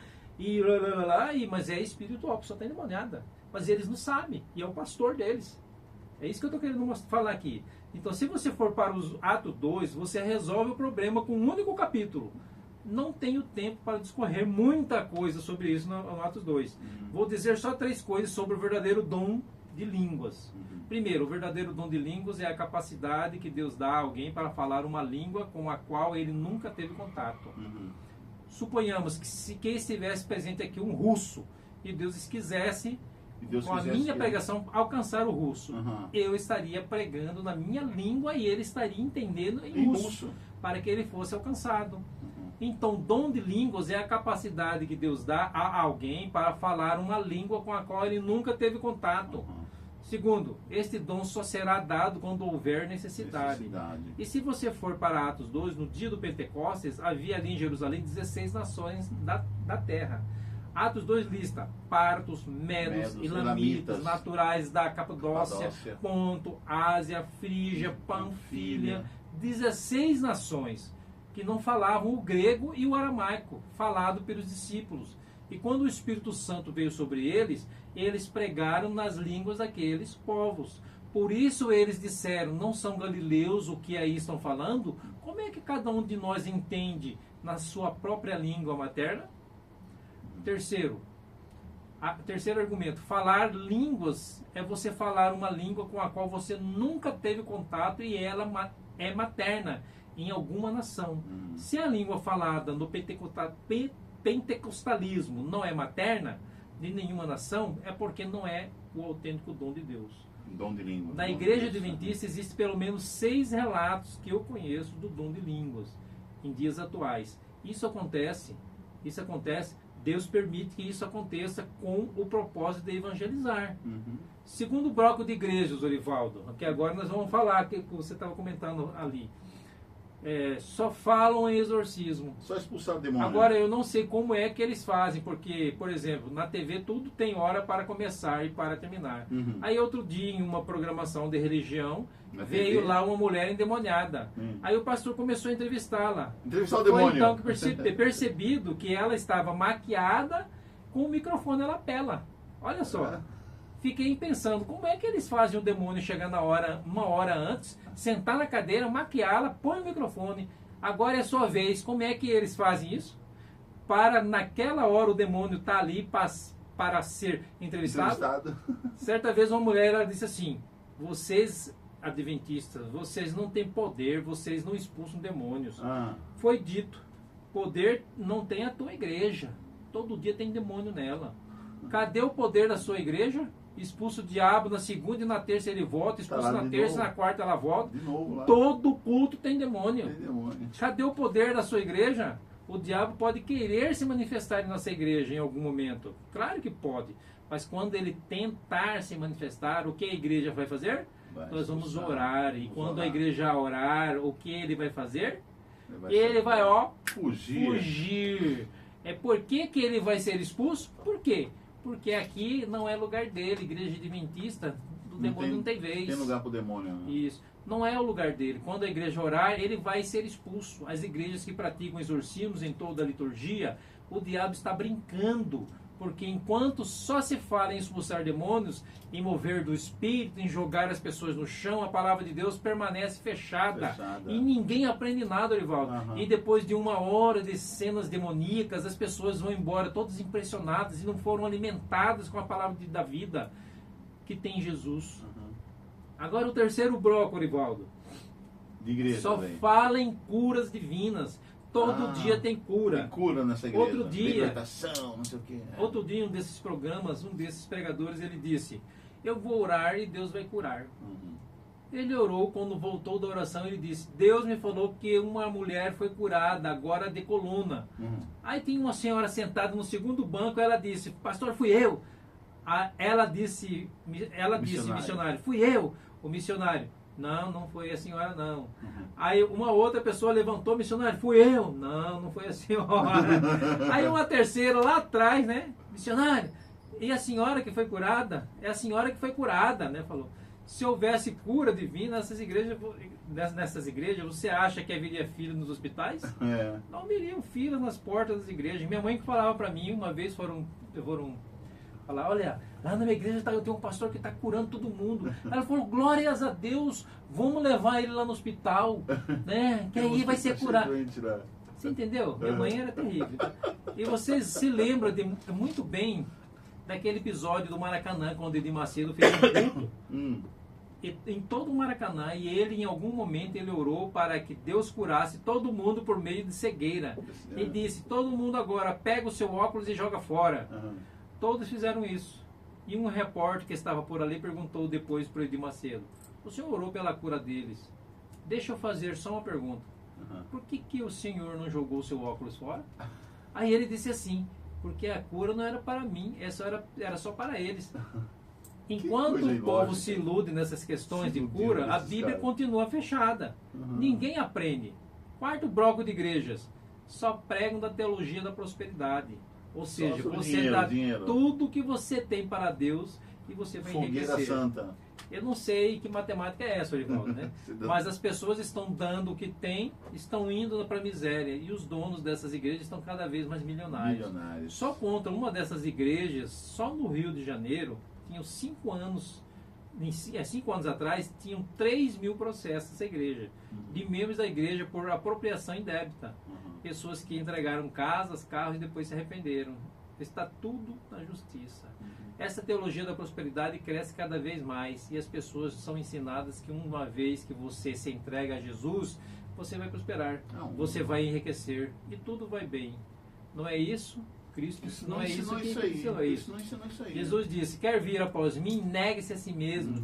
mas é espiritual, a pessoa está endemoniada. Mas eles não sabem, e é o pastor deles. É isso que eu estou querendo falar aqui. Então, se você for para os Atos 2, você resolve o problema com um único capítulo. Não tenho tempo para discorrer muita coisa sobre isso no Atos 2. Vou dizer só 3 coisas sobre o verdadeiro dom de línguas. Primeiro, o verdadeiro dom de línguas é a capacidade que Deus dá a alguém para falar uma língua com a qual ele nunca teve contato. Suponhamos que se quem estivesse presente aqui um russo, e Deus quisesse, com a minha pregação, alcançar o russo, eu estaria pregando na minha língua e ele estaria entendendo em russo, para que ele fosse alcançado. Então, dom de línguas é a capacidade que Deus dá a alguém para falar uma língua com a qual ele nunca teve contato. Segundo, este dom só será dado quando houver necessidade. E se você for para Atos 2, no dia do Pentecostes, havia ali em Jerusalém 16 nações da terra. Atos 2 lista partos, medos, elamitas, naturais da Capadócia, Ponto, Ásia, Frígia, Panfilha, 16 nações que não falavam o grego e o aramaico, falado pelos discípulos. E quando o Espírito Santo veio sobre eles, eles pregaram nas línguas daqueles povos. Por isso eles disseram, não são galileus o que aí estão falando? Como é que cada um de nós entende na sua própria língua materna? Terceiro argumento, falar línguas é você falar uma língua com a qual você nunca teve contato e ela é materna em alguma nação. Se a língua falada no pentecostalismo não é materna de nenhuma nação, é porque não é o autêntico dom de Deus. Dom de língua. Na Igreja Adventista existe pelo menos 6 relatos que eu conheço do dom de línguas em dias atuais. Isso acontece, Deus permite que isso aconteça com o propósito de evangelizar. Segundo bloco de igrejas, Orivaldo, que agora nós vamos falar, que você estava comentando ali, só falam em exorcismo. Só expulsar o demônio. Agora, eu não sei como é que eles fazem, porque, por exemplo, na TV tudo tem hora para começar e para terminar. Aí outro dia, em uma programação de religião, veio lá uma mulher endemoniada. Aí o pastor começou a entrevistá-la. Entrevistar o demônio. Foi então que percebido que ela estava maquiada com o microfone à lapela. Olha só. Fiquei pensando, como é que eles fazem o demônio chegar na hora, uma hora antes, sentar na cadeira, maquiá-la, põe o microfone. Agora é a sua vez. Como é que eles fazem isso? Para naquela hora o demônio estar ali para ser entrevistado. Certa vez uma mulher ela disse assim, vocês adventistas, vocês não têm poder, vocês não expulsam demônios. Foi dito, poder não tem a tua igreja. Todo dia tem demônio nela. Cadê o poder da sua igreja? Expulsa o diabo na segunda e na terça ele volta, expulsa na terça e na quarta ela volta. Todo culto tem demônio. Cadê o poder da sua igreja? O diabo pode querer se manifestar em nossa igreja em algum momento. Claro que pode. Mas quando ele tentar se manifestar, o que a igreja vai fazer? Nós vamos orar. E quando a igreja orar, o que ele vai fazer? Ele vai fugir. É por que ele vai ser expulso? Por quê? Porque aqui não é lugar dele, igreja adventista, o demônio não tem vez. Tem lugar para o demônio. Né? Isso. Não é o lugar dele. Quando a igreja orar, ele vai ser expulso. As igrejas que praticam exorcismos em toda a liturgia, o diabo está brincando. Porque enquanto só se fala em expulsar demônios, em mover do espírito, em jogar as pessoas no chão, a palavra de Deus permanece fechada. E ninguém aprende nada, Orivaldo. E depois de 1 hora de cenas demoníacas, as pessoas vão embora todas impressionadas e não foram alimentadas com a palavra da vida que tem em Jesus. Agora o terceiro bloco, Orivaldo. De igreja Só também. fala em curas divinas. Todo dia tem cura. Tem cura nessa igreja. Outro dia, libertação, não sei o quê. Outro dia, um desses programas, um desses pregadores, ele disse: eu vou orar e Deus vai curar. Uhum. Ele orou, quando voltou da oração, ele disse: Deus me falou que uma mulher foi curada, agora de coluna. Uhum. Aí tem uma senhora sentada no segundo banco, ela disse: pastor, fui eu. Ela disse, missionário, fui eu, o missionário. Não, não foi a senhora, não. Uhum. Aí uma outra pessoa levantou, missionário, fui eu. Não, não foi a senhora. Aí uma terceira lá atrás, né, missionário, e a senhora que foi curada? É a senhora que foi curada, né, falou. Se houvesse cura divina nessas igrejas, você acha que haveria fila nos hospitais? É. Não haveriam filas nas portas das igrejas. Minha mãe que falava para mim, uma vez foram falar: olha, lá na minha igreja tem um pastor que está curando todo mundo. Ela falou: glórias a Deus, vamos levar ele lá no hospital, né? Que aí vai ser curado. Você entendeu? Minha mãe era terrível. E vocês se lembram muito bem daquele episódio do Maracanã, quando Edir Macedo fez um culto. Em todo o Maracanã, e ele, em algum momento, ele orou para que Deus curasse todo mundo por meio de cegueira. E disse: todo mundo agora pega o seu óculos e joga fora. Todos fizeram isso. E um repórter que estava por ali perguntou depois para o Edir Macedo: o senhor orou pela cura deles? Deixa eu fazer só uma pergunta. Por que o senhor não jogou o seu óculos fora? Aí ele disse assim: porque a cura não era para mim, era só para eles. Enquanto o povo se ilude nessas questões de cura, a Bíblia continua fechada. Ninguém aprende. Quarto bloco de igrejas só pregam da teologia da prosperidade. Ou seja, você dá tudo que você tem para Deus e você vai enriquecer. Santa. Eu não sei que matemática é essa, Orivaldo, né? Mas as pessoas estão dando o que tem, estão indo para a miséria. E os donos dessas igrejas estão cada vez mais milionários. Só contra uma dessas igrejas, só no Rio de Janeiro, tinham 5 anos, 5 anos atrás, tinham 3.000 processos dessa igreja, de membros da igreja por apropriação indébita. Pessoas que entregaram casas, carros e depois se arrependeram. Está tudo na justiça. Essa teologia da prosperidade cresce cada vez mais e as pessoas são ensinadas que uma vez que você se entrega a Jesus, você vai prosperar, você vai enriquecer e tudo vai bem. Não é isso? Cristo não é isso que ensinou isso. Jesus disse: quer vir após mim, negue-se a si mesmo,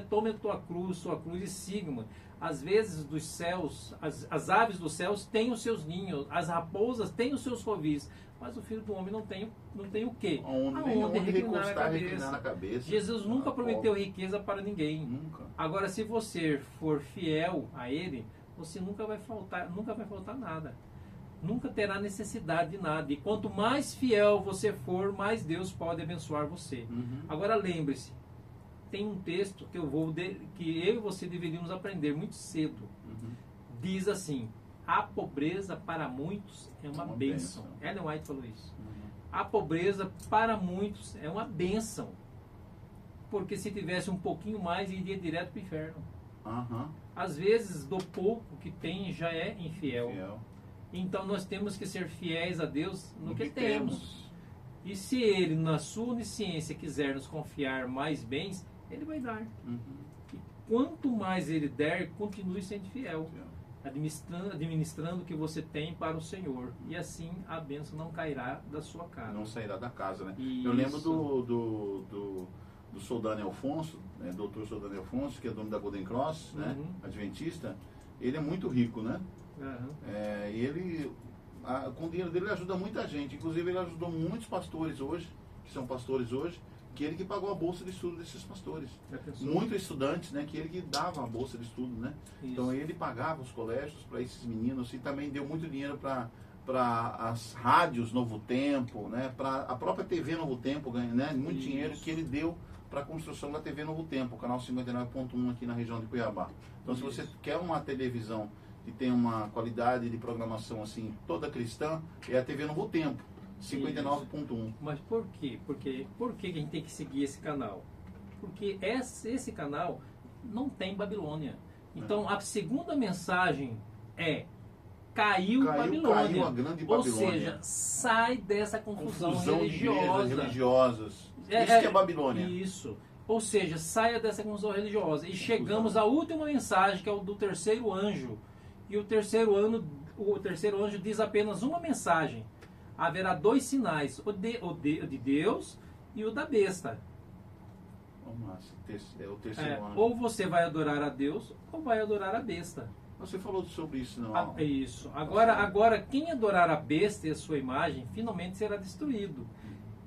tome a tua cruz e siga-me. Às vezes dos céus, as aves dos céus têm os seus ninhos, as raposas têm os seus covis, mas o Filho do Homem não tem o quê? Aonde reclinar na cabeça. Jesus nunca prometeu riqueza para ninguém. Nunca. Agora, se você for fiel a Ele, você nunca vai faltar nada. Nunca terá necessidade de nada. E quanto mais fiel você for, mais Deus pode abençoar você. Agora lembre-se, tem um texto que que eu e você deveríamos aprender muito cedo. Diz assim: a pobreza para muitos é uma bênção. Ellen White falou isso. A pobreza para muitos é uma bênção. Porque se tivesse um pouquinho mais, iria direto para o inferno. Às vezes, do pouco que tem, já é infiel. Então nós temos que ser fiéis a Deus no que temos. E se Ele, na sua onisciência, quiser nos confiar mais bens, Ele vai dar. E quanto mais Ele der, continue sendo fiel, administrando o que você tem para o Senhor. E assim a bênção não cairá da sua casa. Não sairá da casa, né? Isso. Eu lembro do Soldani Alfonso, né? Dr. Soldani Alfonso, que é dono da Golden Cross, né? Adventista. Ele é muito rico, né? E ele, com o dinheiro dele, ele ajuda muita gente. Inclusive, ele ajudou muitos pastores hoje, que são pastores hoje, que ele que pagou a bolsa de estudo desses pastores. Muitos estudantes, né, que ele que dava a bolsa de estudo, né? Isso. Então, ele pagava os colégios para esses meninos e também deu muito dinheiro para as rádios Novo Tempo, né? Para a própria TV Novo Tempo, né? Muito dinheiro que ele deu para a construção da TV Novo Tempo, o canal 59.1 aqui na região de Cuiabá. Então, se você quer uma televisão que tem uma qualidade de programação assim, toda cristã, é a TV Novo Tempo, 59.1. Mas por quê? Por que a gente tem que seguir esse canal? Porque esse canal não tem Babilônia. Então, a segunda mensagem é: caiu Babilônia. A grande Ou Babilônia. seja, sai dessa confusão religiosa. religiosa. Religiosas. Isso que é Babilônia. Isso. Ou seja, saia dessa confusão religiosa. E chegamos à última mensagem, que é o do terceiro anjo. E o terceiro anjo diz apenas uma mensagem. Haverá 2 sinais, o de Deus e o da besta. É o terceiro anjo. Ou você vai adorar a Deus, ou vai adorar a besta. Você falou sobre isso, não? Isso. Agora, quem adorar a besta e a sua imagem, finalmente será destruído.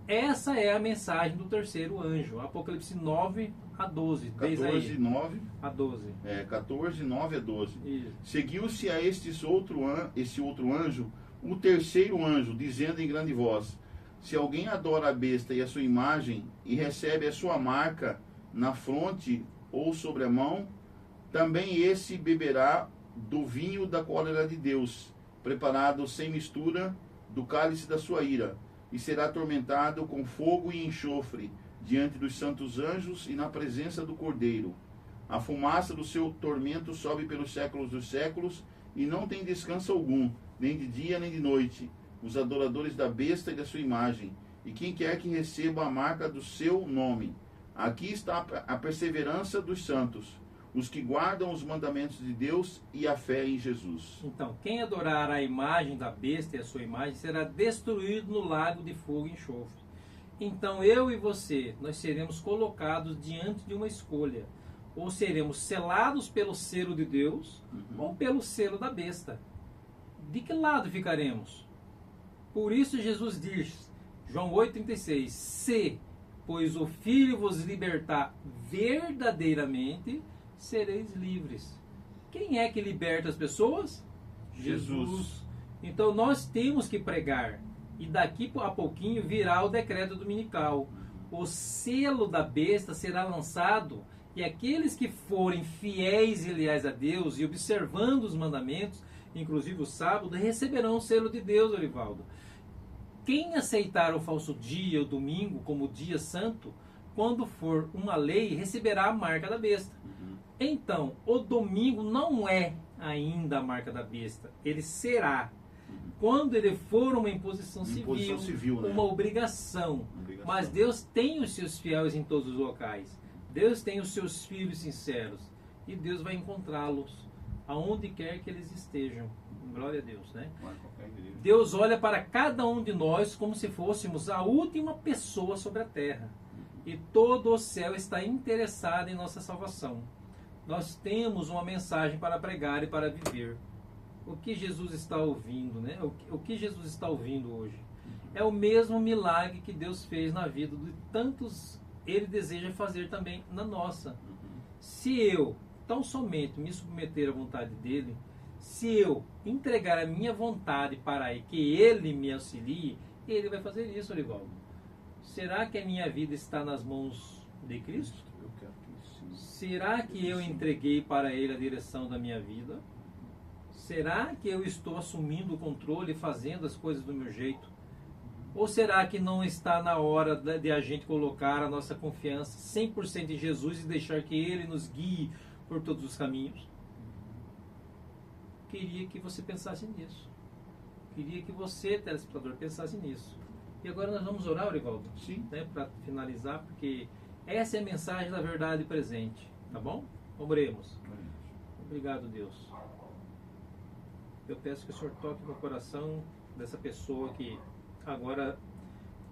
Essa é a mensagem do terceiro anjo. Apocalipse 9 a 12. 14, 9 a 12. 14, 9 a 12. Isso. Seguiu-se a esse outro anjo, o terceiro anjo, dizendo em grande voz: se alguém adora a besta e a sua imagem, e recebe a sua marca na fronte ou sobre a mão, também esse beberá do vinho da cólera de Deus, preparado sem mistura do cálice da sua ira, e será atormentado com fogo e enxofre diante dos santos anjos e na presença do Cordeiro. A fumaça do seu tormento sobe pelos séculos dos séculos, e não tem descanso algum, nem de dia nem de noite, os adoradores da besta e da sua imagem, e quem quer que receba a marca do seu nome. Aqui está a perseverança dos santos, os que guardam os mandamentos de Deus e a fé em Jesus. Então, quem adorar a imagem da besta e a sua imagem será destruído no lago de fogo e enxofre. Então, eu e você, nós seremos colocados diante de uma escolha. Ou seremos selados pelo selo de Deus, ou pelo selo da besta. De que lado ficaremos? Por isso Jesus diz, João 8,36, se, pois o Filho vos libertar verdadeiramente, sereis livres. Quem é que liberta as pessoas? Jesus. Então nós temos que pregar. E daqui a pouquinho virá o decreto dominical. O selo da besta será lançado, e aqueles que forem fiéis e leais a Deus e observando os mandamentos, inclusive o sábado, receberão o selo de Deus, Orivaldo. Quem aceitar o falso dia, o domingo, como dia santo, quando for uma lei, receberá a marca da besta. Então, o domingo não é ainda a marca da besta. Ele será. Quando ele for uma imposição civil, né? Uma obrigação. Mas Deus tem os seus fiéis em todos os locais. Deus tem os seus filhos sinceros. E Deus vai encontrá-los aonde quer que eles estejam. Glória a Deus, né? Deus olha para cada um de nós como se fôssemos a última pessoa sobre a terra. E todo o céu está interessado em nossa salvação. Nós temos uma mensagem para pregar e para viver. O que Jesus está ouvindo, né? O que Jesus está ouvindo hoje é o mesmo milagre que Deus fez na vida de tantos, Ele deseja fazer também na nossa. Se eu tão somente me submeter à vontade dEle, se eu entregar a minha vontade para que Ele me auxilie, Ele vai fazer isso, Orivaldo. Será que a minha vida está nas mãos de Cristo? Será que eu entreguei para Ele a direção da minha vida? Será que eu estou assumindo o controle e fazendo as coisas do meu jeito? Ou será que não está na hora de a gente colocar a nossa confiança 100% em Jesus e deixar que Ele nos guie por todos os caminhos? Queria que você pensasse nisso. Queria que você, telespectador, pensasse nisso. E agora nós vamos orar, Orivaldo? Sim. Né, para finalizar, porque essa é a mensagem da verdade presente. Tá bom? Oremos. Obrigado, Deus. Eu peço que o Senhor toque no coração dessa pessoa que agora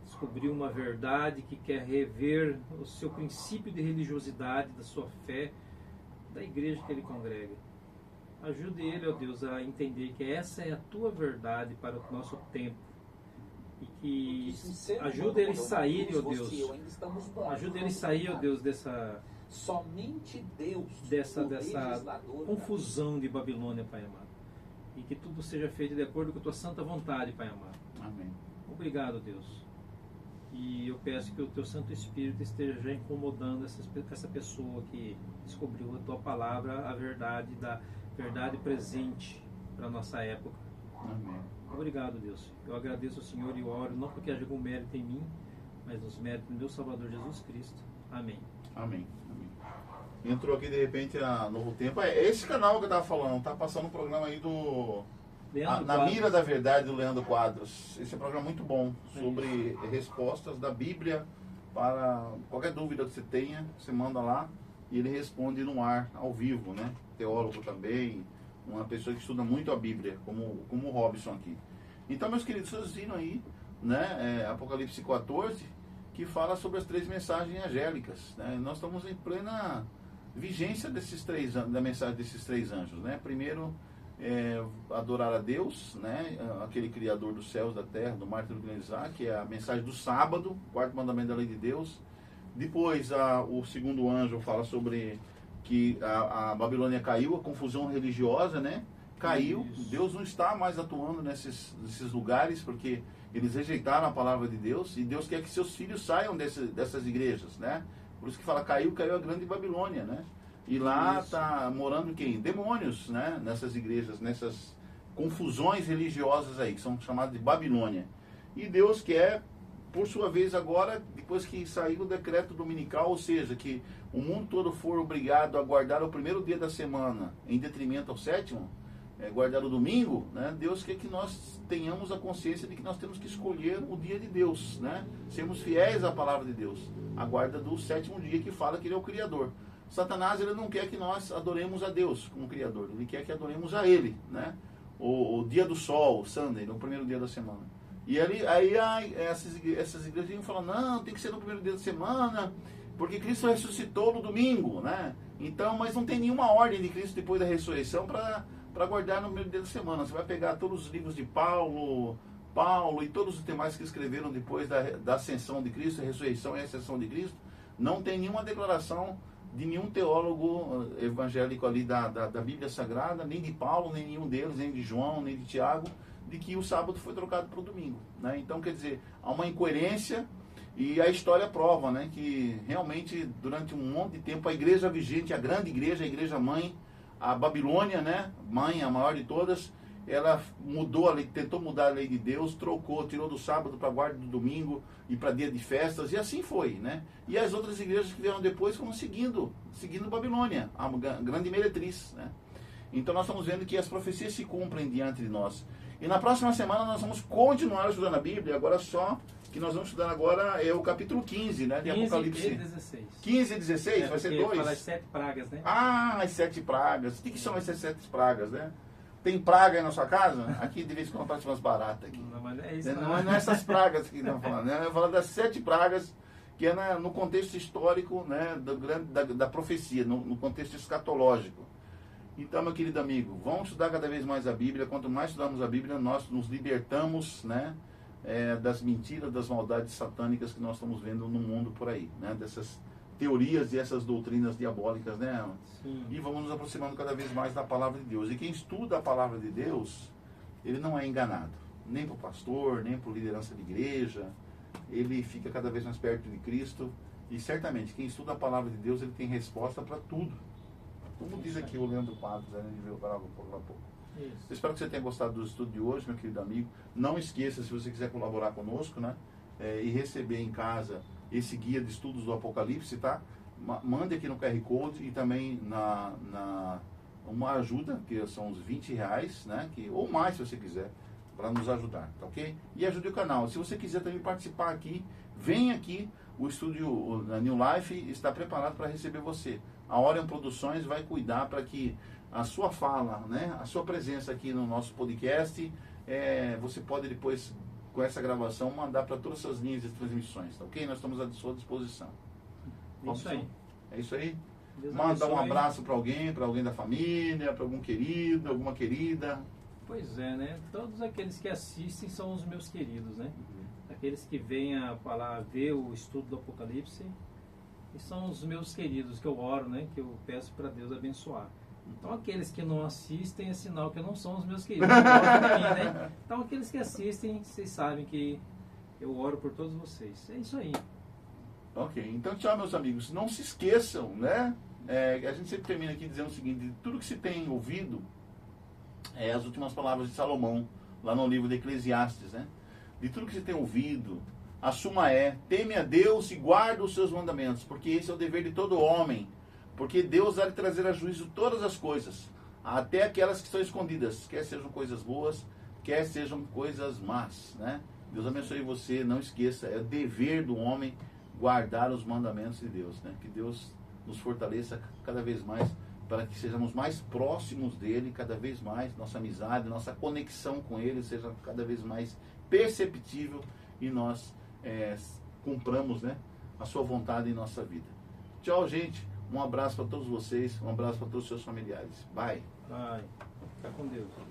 descobriu uma verdade, que quer rever o seu princípio de religiosidade, da sua fé, da igreja que ele congrega. Ajude ele, ó Deus, a entender que essa é a tua verdade para o nosso tempo. E que ajude ele a sair, ó Deus. Ajude ele a sair, ó Deus, dessa confusão de Babilônia, Pai amado. E que tudo seja feito de acordo com a tua santa vontade, Pai amado. Amém. Obrigado, Deus. E eu peço que o teu Santo Espírito esteja já incomodando essa pessoa que descobriu a tua palavra, a verdade, da verdade presente para a nossa época. Amém. Obrigado, Deus. Eu agradeço ao Senhor e oro, não porque haja algum mérito em mim, mas nos méritos do meu Salvador Jesus Cristo. Amém. Amém. Amém. Entrou aqui de repente a Novo Tempo. É esse canal que eu estava falando, tá passando um programa aí do Na Mira da Verdade, do Leandro Quadros. Esse é um programa muito bom sobre respostas da Bíblia para qualquer dúvida que você tenha, você manda lá e ele responde no ar, ao vivo, né? Teólogo também, uma pessoa que estuda muito a Bíblia, como o Robson aqui. Então, meus queridos, vocês viram aí, né, Apocalipse 14, que fala sobre as 3 mensagens angélicas, né? Nós estamos em plena vigência desses 3 da mensagem desses 3 anjos, né? Primeiro, adorar a Deus, né? Aquele Criador dos céus, da terra, do mar e tudo que eles há, que é a mensagem do sábado, 4º mandamento da lei de Deus. Depois, o segundo anjo fala sobre que a Babilônia caiu, a confusão religiosa, né? Caiu. Isso. Deus não está mais atuando nesses lugares, porque eles rejeitaram a palavra de Deus, e Deus quer que seus filhos saiam dessas igrejas, né? Por isso que fala, caiu a grande Babilônia, né? E lá está morando quem? Demônios, né? Nessas igrejas, nessas confusões religiosas aí, que são chamadas de Babilônia. E Deus quer, por sua vez agora, depois que saiu o decreto dominical, ou seja, que o mundo todo for obrigado a guardar o primeiro dia da semana, em detrimento ao 7º, guardar o domingo, né? Deus quer que nós tenhamos a consciência de que nós temos que escolher o dia de Deus, né? Sermos fiéis à palavra de Deus, a guarda do 7º dia, que fala que ele é o Criador. Satanás, ele não quer que nós adoremos a Deus como Criador, ele quer que adoremos a ele, né? O dia do sol, o Sunday, no primeiro dia da semana. E aí essas igrejas iam falar, não, tem que ser no primeiro dia da semana, porque Cristo ressuscitou no domingo, né? Então, mas não tem nenhuma ordem de Cristo depois da ressurreição para guardar no primeiro dia da semana. Você vai pegar todos os livros de Paulo e todos os demais que escreveram depois da ascensão de Cristo, a ressurreição e a ascensão de Cristo, não tem nenhuma declaração de nenhum teólogo evangélico ali da Bíblia Sagrada, nem de Paulo, nem nenhum deles, nem de João, nem de Tiago, de que o sábado foi trocado para o domingo, né? Então, quer dizer, há uma incoerência, e a história prova, né, que realmente durante um monte de tempo a igreja vigente, a grande igreja, a igreja mãe, a Babilônia, né, mãe, a maior de todas, ela mudou a lei, tentou mudar a lei de Deus, tirou do sábado para guarda do domingo e para dia de festas, e assim foi, né? E as outras igrejas que vieram depois foram seguindo Babilônia, a grande meretriz, né? Então nós estamos vendo que as profecias se cumprem diante de nós. E na próxima semana nós vamos continuar estudando a Bíblia, agora só que nós vamos estudar agora é o capítulo 15, né, de 15 Apocalipse. 15 e 16. 15 e 16? Vai ser 2? Fala as 7 pragas, né? Ah, as 7 pragas. O que são essas 7 pragas, né? Tem praga aí na sua casa? Aqui de vez em quando aparece umas baratas aqui. Não, mas é isso, não é essas pragas que estão falando, né? Eu falo das 7 pragas, que é no contexto histórico, né, da profecia, no contexto escatológico. Então, meu querido amigo, vamos estudar cada vez mais a Bíblia. Quanto mais estudamos a Bíblia, nós nos libertamos, né, das mentiras, das maldades satânicas que nós estamos vendo no mundo por aí, né? Dessas teorias e essas doutrinas diabólicas, né? Sim. E vamos nos aproximando cada vez mais da palavra de Deus. E quem estuda a palavra de Deus, ele não é enganado. Nem por pastor, nem por liderança de igreja. Ele fica cada vez mais perto de Cristo. E certamente, quem estuda a palavra de Deus, ele tem resposta para tudo. Como diz aqui o Leandro Quadros, né? A gente viu agora há pouco. Isso. Eu espero que você tenha gostado do estudo de hoje, meu querido amigo. Não esqueça, se você quiser colaborar conosco, né, e receber em casa esse guia de estudos do Apocalipse, tá? Mande aqui no QR Code e também uma ajuda, que são uns R$20, né? Ou mais, se você quiser, para nos ajudar, tá ok? E ajude o canal. Se você quiser também participar aqui, vem aqui. O estúdio da New Life está preparado para receber você. A Orion Produções vai cuidar para que a sua fala, né, a sua presença aqui no nosso podcast, você pode depois, com essa gravação, mandar para todas essas linhas de transmissões, tá ok? Nós estamos à sua disposição. Isso aí. É isso aí? Deus Manda um abençoe. abraço para alguém da família, para algum querido, alguma querida. Pois é, né? Todos aqueles que assistem são os meus queridos, né? Aqueles que vêm a falar, ver o estudo do Apocalipse, e são os meus queridos que eu oro, né? Que eu peço para Deus abençoar. Então aqueles que não assistem é sinal que não são os meus queridos. Não gostam de mim, né? Então aqueles que assistem, vocês sabem que eu oro por todos vocês. É isso aí. Ok, então tchau, meus amigos. Não se esqueçam, né? A gente sempre termina aqui dizendo o seguinte: de tudo que se tem ouvido, as últimas palavras de Salomão, lá no livro de Eclesiastes, né? De tudo que se tem ouvido, a suma teme a Deus e guarda os seus mandamentos, porque esse é o dever de todo homem, porque Deus há de trazer a juízo todas as coisas, até aquelas que estão escondidas, quer sejam coisas boas, quer sejam coisas más, né? Deus abençoe você, não esqueça, é o dever do homem guardar os mandamentos de Deus, né? Que Deus nos fortaleça cada vez mais para que sejamos mais próximos dele, cada vez mais, nossa amizade, nossa conexão com ele seja cada vez mais perceptível e nós cumpramos, né, a sua vontade em nossa vida. Tchau, gente. Um abraço para todos vocês, um abraço para todos os seus familiares. Bye. Vai. Fica com Deus.